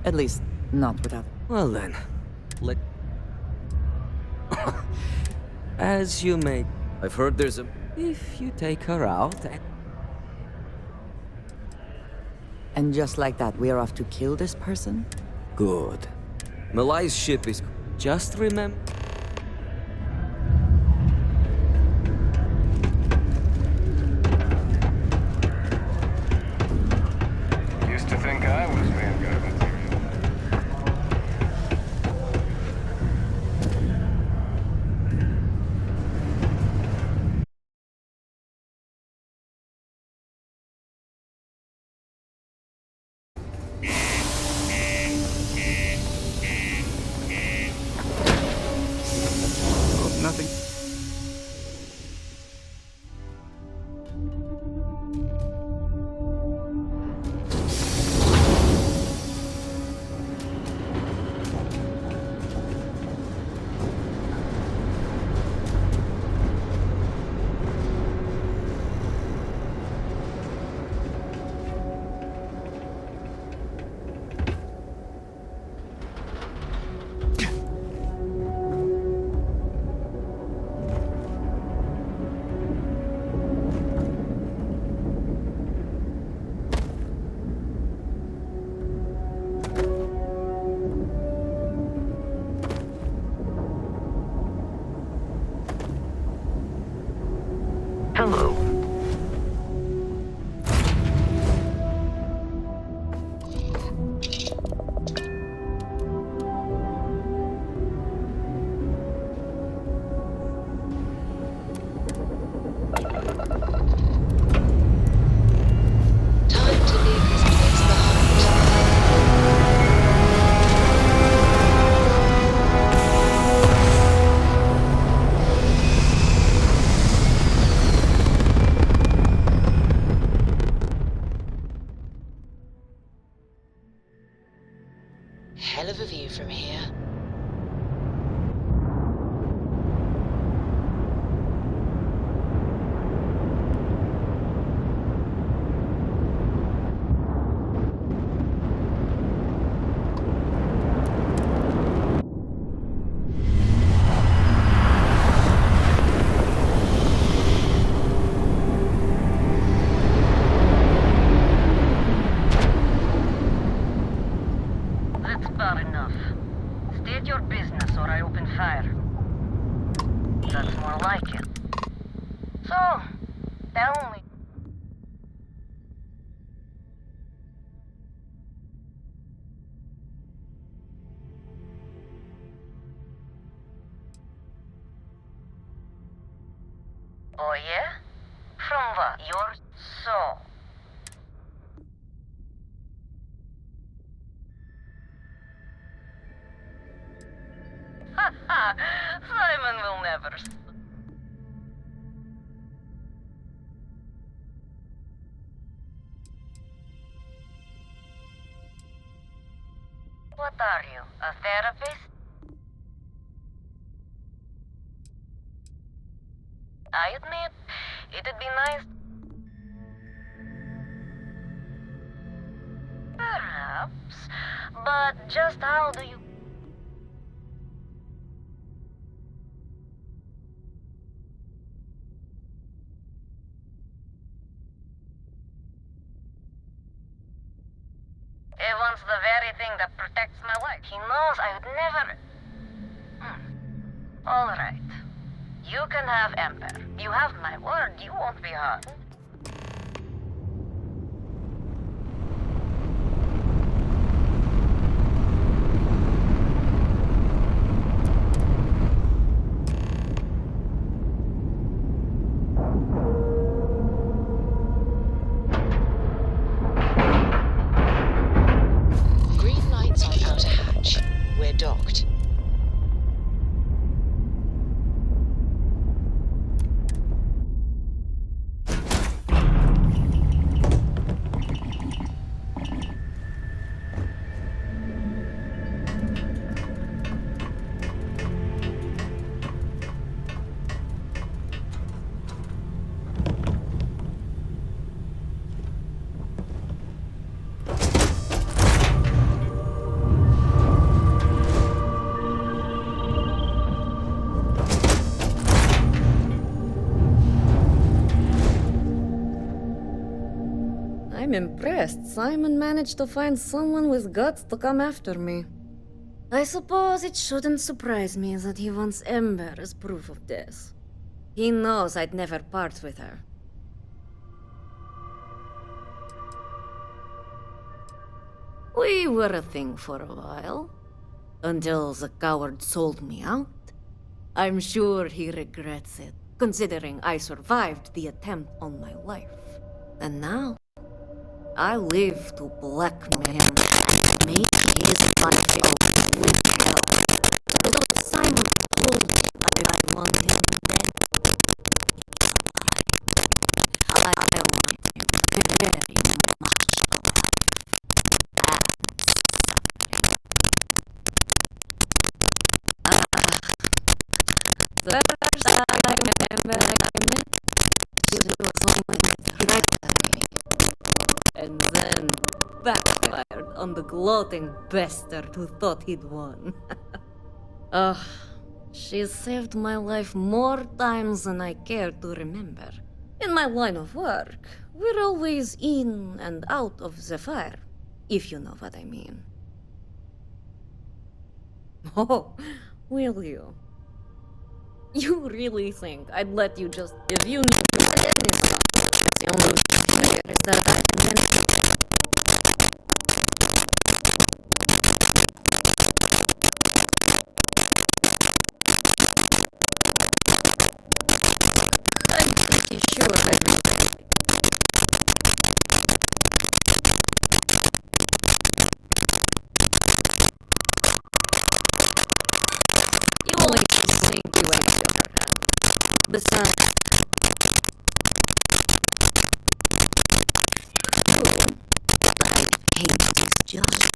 At least, not without... Well then, let... As you may... I've heard there's a... If you take her out... And just like that, we are off to kill this person? Good. Malai's ship is... Just remember... Used to think I was Vanguard material. Hell of a view from here. Oh yeah? From what? Your soul. Ha ha! Simon will never. What are you, a therapist? I admit, it'd be nice. Perhaps, but just how do you... He wants the very thing that protects my life. He knows I would never... All right. You can have Ember. You have my word, you won't be harmed. Green lights on outer hatch. We're docked. I'm impressed. Simon managed to find someone with guts to come after me. I suppose it shouldn't surprise me that he wants Ember as proof of this. He knows I'd never part with her. We were a thing for a while. Until the coward sold me out. I'm sure he regrets it, considering I survived the attempt on my life. And now, I live to blackmail him, make his life a living hell. Although Simon told me I want him dead, I want him very much alive. The first time I remember I met, it was only threatening. And then backfired on the gloating bastard who thought he'd won. She's saved my life more times than I care to remember. In my line of work, we're always in and out of the fire, if you know what I mean. Oh, will you? You really think I'd let you just... If you need to let me stop, that's the only fire is that I've invented. I'm pretty sure I'd regret it. You only think you ain't the upper hand. Besides, I hate this judge.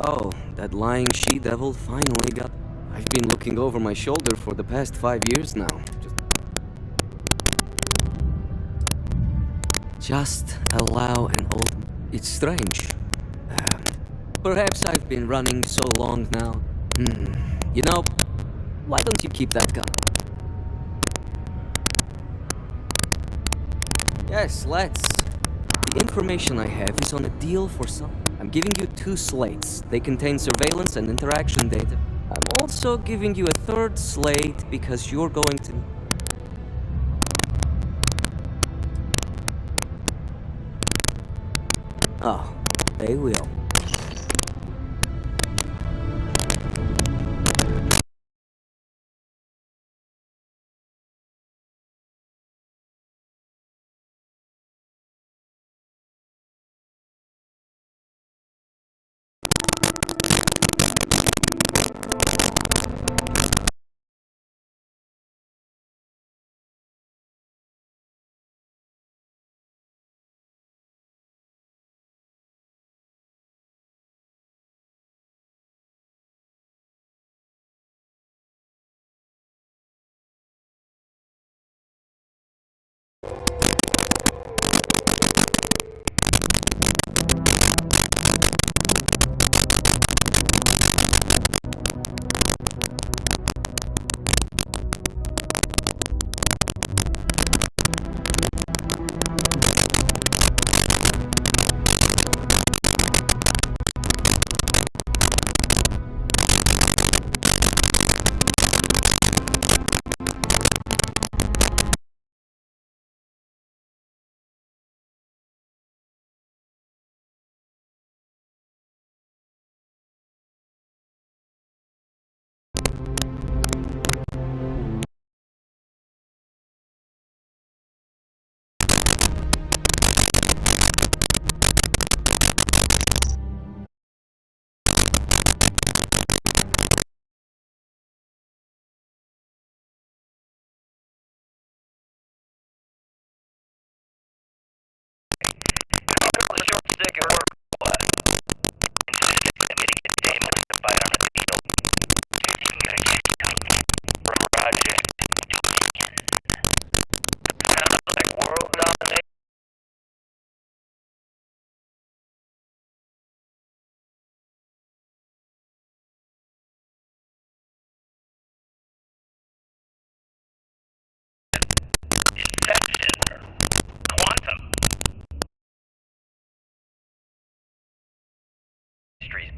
So, that lying she-devil finally got... I've been looking over my shoulder for the past 5 years now. Just allow an old... It's strange. Perhaps I've been running so long now. You know, why don't you keep that gun? Yes, let's. The information I have is on a deal for some... I'm giving you 2 slates. They contain surveillance and interaction data. I'm also giving you a 3rd slate because you're going to... Oh, they will.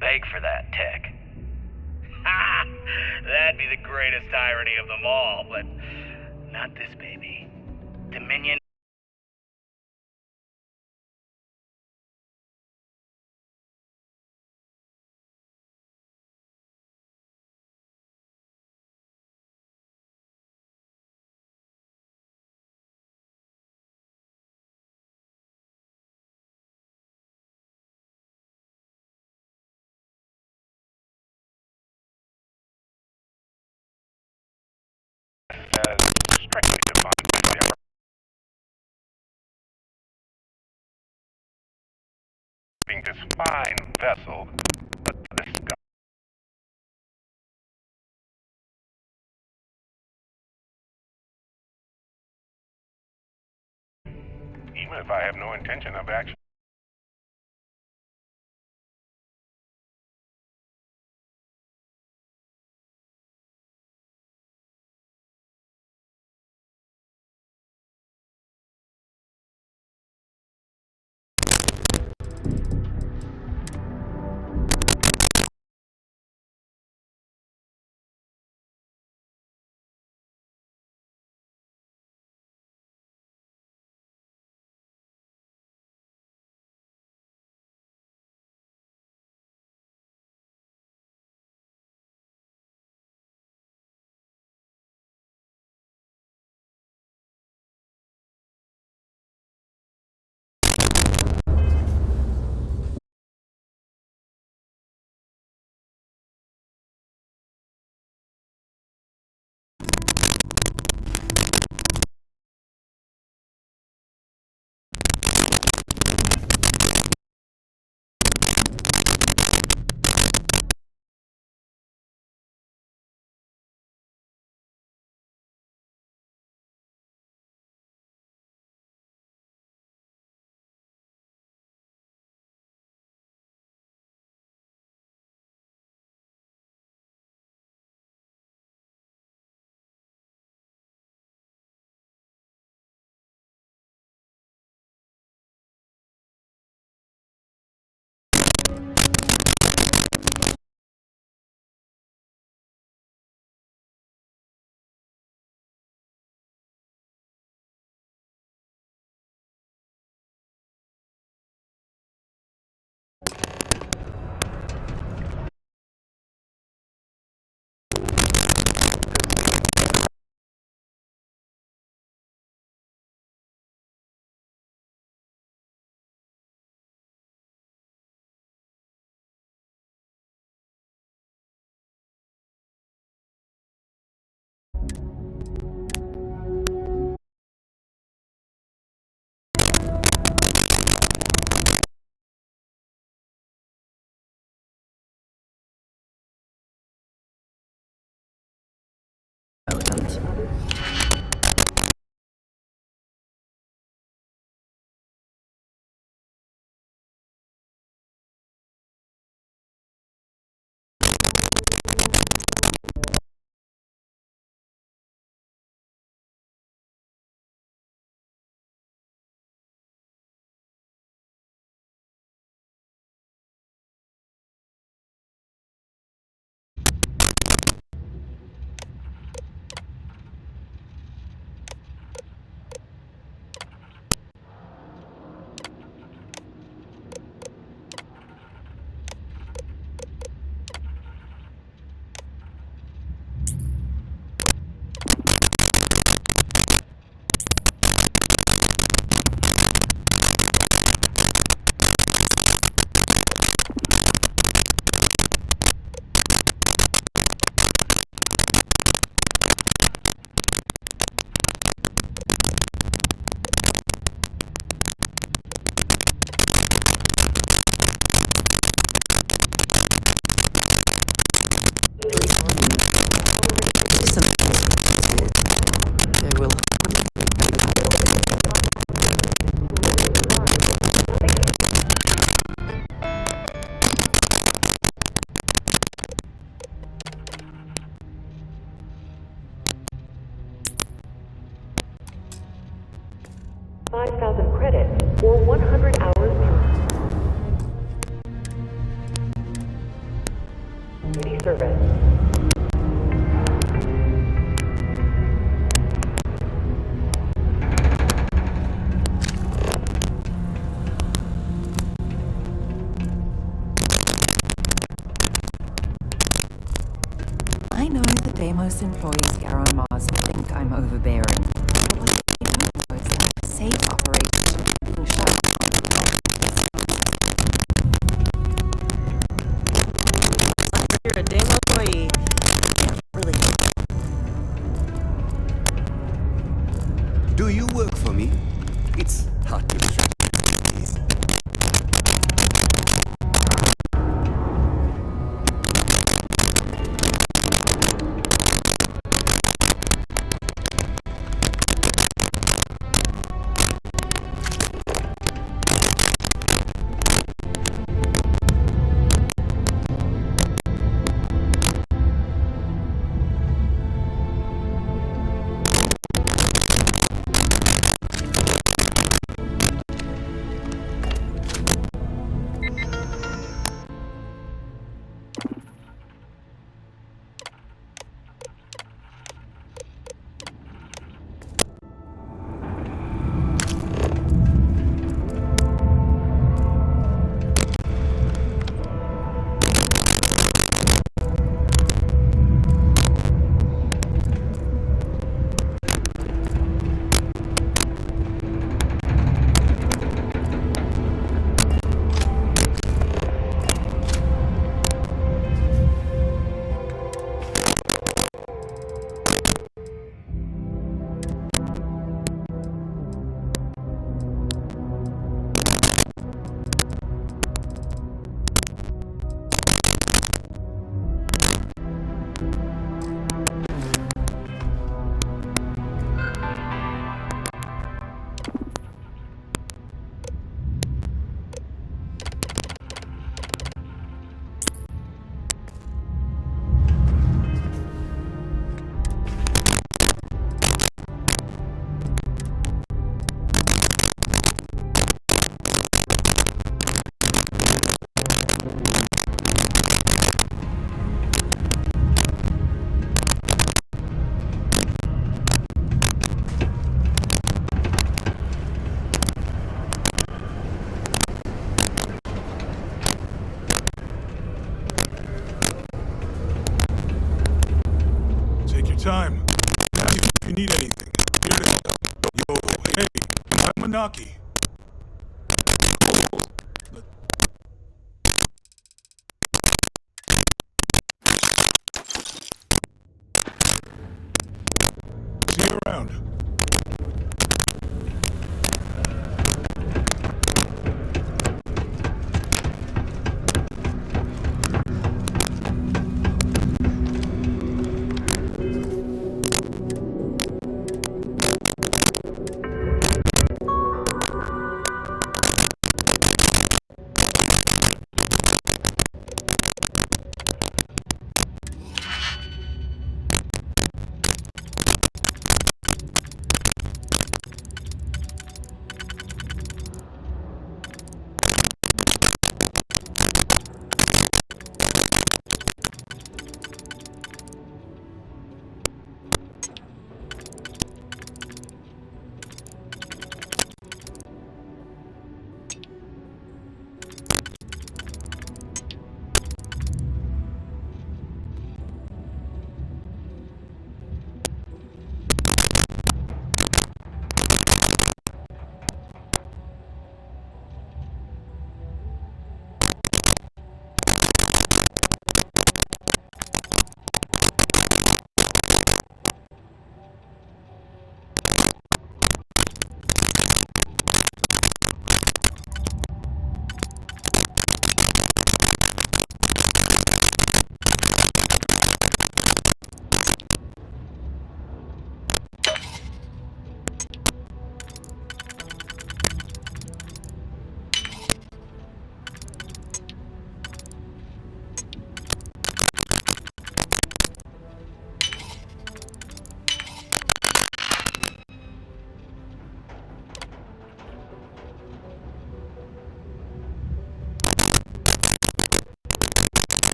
Beg for that tech. Ha! That'd be the greatest irony of them all, but not this baby. Dominion. Strictly defined this fine vessel, but this guy. Even if I have no intention of actually. Duty service. I know the Deimos employees here on Mars think I'm overbearing. But what they don't know is that a safe operation being shut You're a damn employee. Yeah, really. Do you work for me? It's hard to track. Time. If you need anything, here to help. Yo, hey, I'm Manaki. See you around.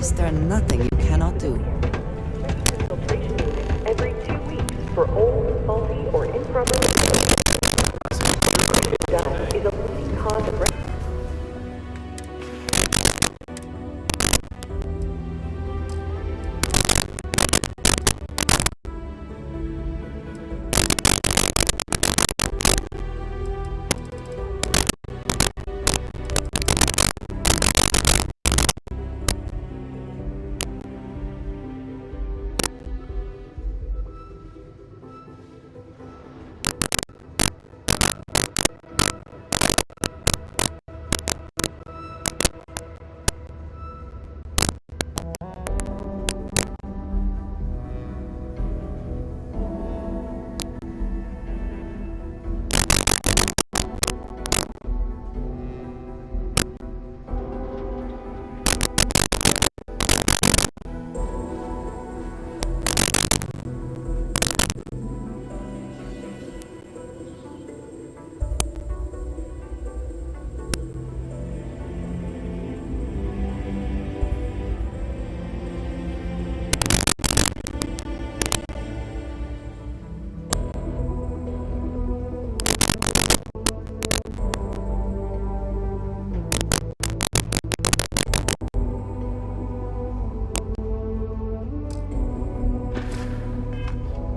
Is there nothing you cannot do? Every 2 weeks for old, faulty, or improper dust is a leading cause of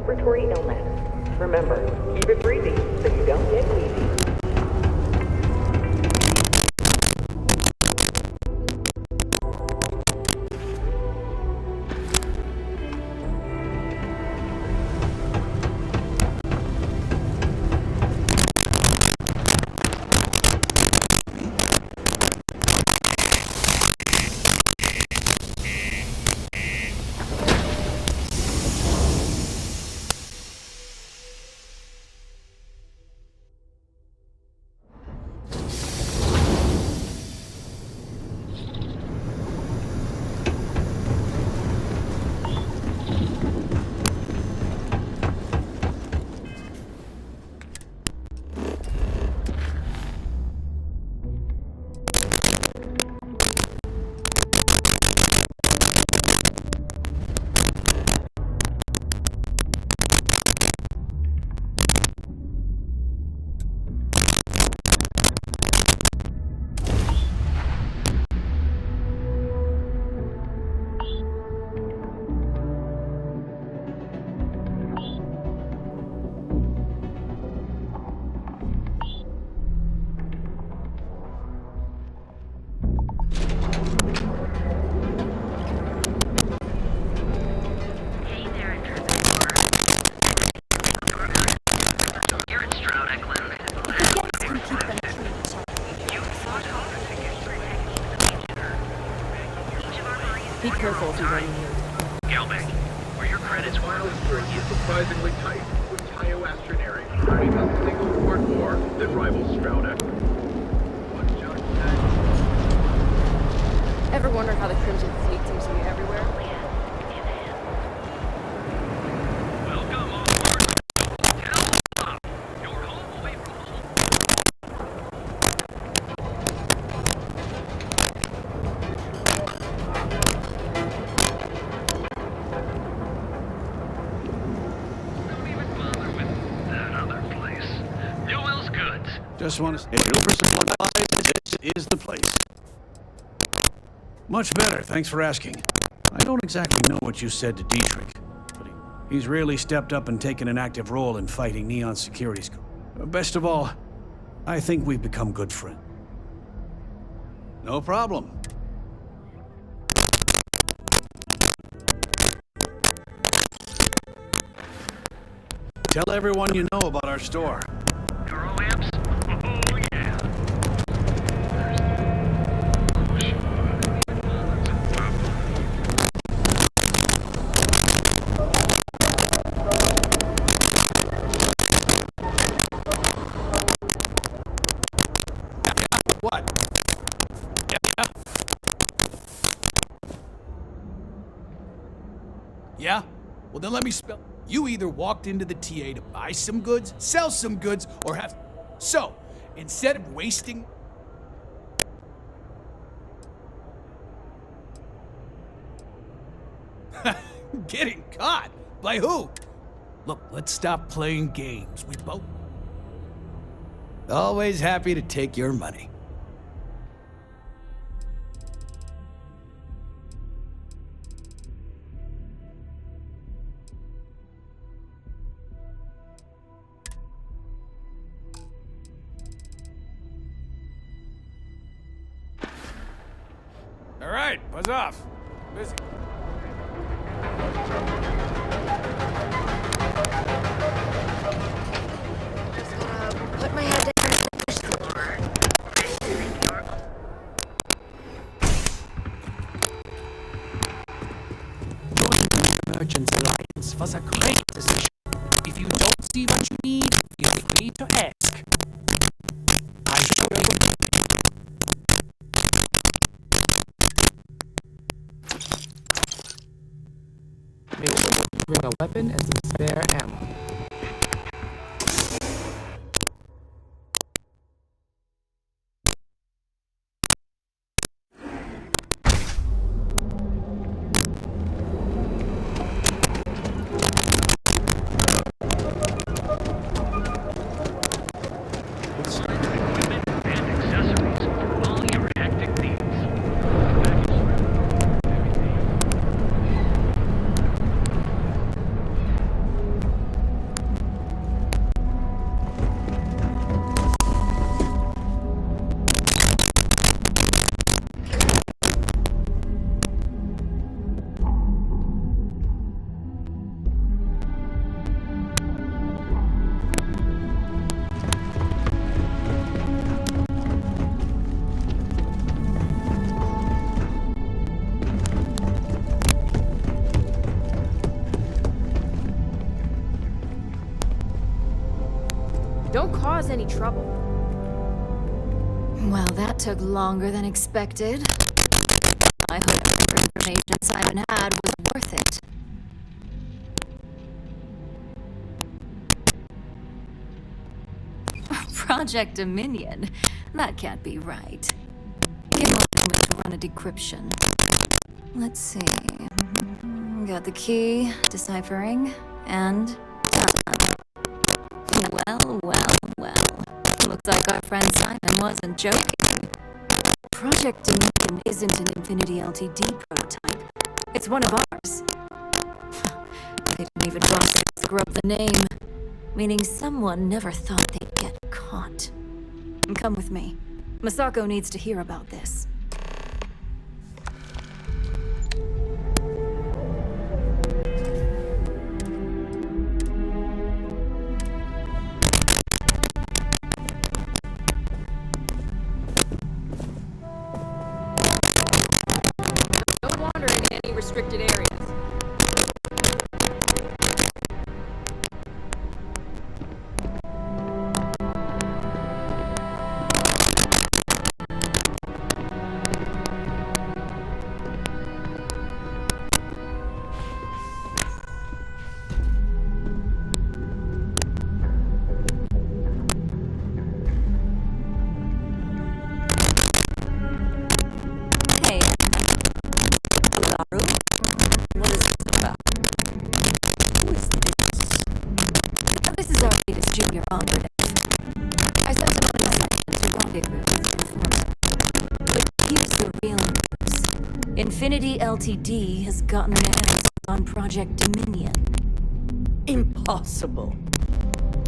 respiratory illness. Remember, keep it breezy so you don't get wheezy. Be careful if you're running here. Galbank, where your credits were. Is surprisingly tight, with Tayo Astronary earning a single award more than rival Stroud. Ever wonder how the Crimson Fleet seems to be everywhere? Just want to say, this is the place. Much better, thanks for asking. I don't exactly know what you said to Dietrich, but he's really stepped up and taken an active role in fighting Neon's security scope. Best of all, I think we've become good friends. No problem. Tell everyone you know about our store. Yeah? Well, then let me spell. You either walked into the TA to buy some goods, sell some goods, or have... So, instead of wasting... Getting caught? By who? Look, let's stop playing games. We both... Always happy to take your money. All right, buzz off. Busy. Put my head down and finish the floor. Merchants Alliance was a great decision. If you don't see what you need, feel free to ask. I sure will. Bring a weapon and some spare ammo. Don't cause any trouble. Well, that took longer than expected. I hope the information Simon had was worth it. Project Dominion? That can't be right. Give me a moment to run a decryption. Let's see. Got the key, deciphering, and done. Well. Looks like our friend Simon wasn't joking. Project Dominion isn't an Infinity LTD prototype. It's one of ours. They didn't even bother to scrub the name, meaning someone never thought they'd get caught. Come with me. Masako needs to hear about this. Don't wander in any restricted areas. Hey, Laru? What is this about? Who is this? This is our latest junior operative. I sent him on an assignment to rendezvous with his informant. But here's the real news. Infinity LTD has gotten their hands on Project Dominion. Impossible.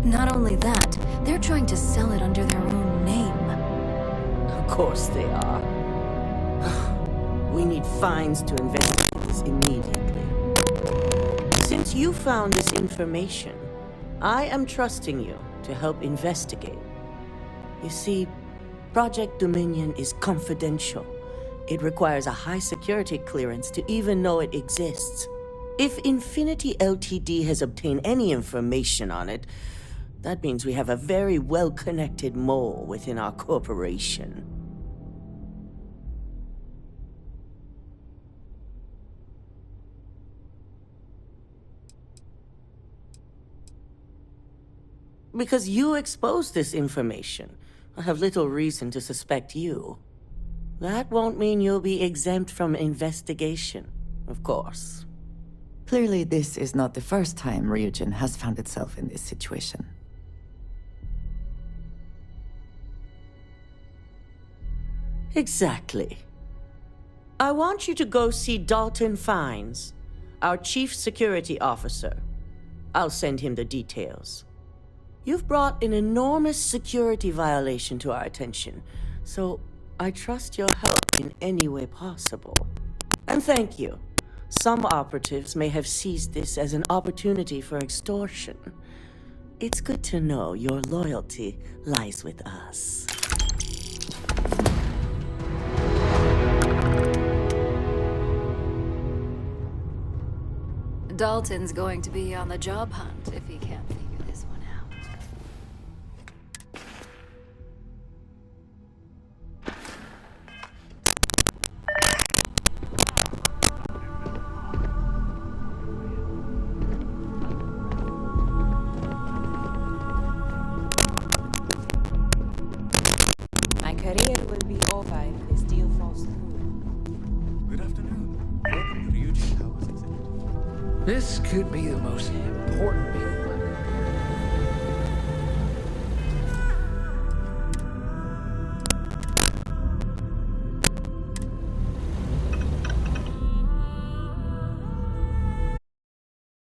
Not only that, they're trying to sell it under their own name. Of course they are. We need fines to investigate this immediately. Since you found this information, I am trusting you to help investigate. You see, Project Dominion is confidential. It requires a high security clearance to even know it exists. If Infinity LTD has obtained any information on it, that means we have a very well-connected mole within our corporation. Because you exposed this information, I have little reason to suspect you. That won't mean you'll be exempt from investigation, of course. Clearly, this is not the first time Ryujin has found itself in this situation. Exactly. I want you to go see Dalton Fines, our chief security officer. I'll send him the details. You've brought an enormous security violation to our attention, so I trust your help in any way possible. And thank you. Some operatives may have seized this as an opportunity for extortion. It's good to know your loyalty lies with us. Dalton's going to be on the job hunt if he can't figure this one out. My career will be over if this deal falls through. Good afternoon. Welcome to Ryujin Tower's exhibit. This could be the most important meeting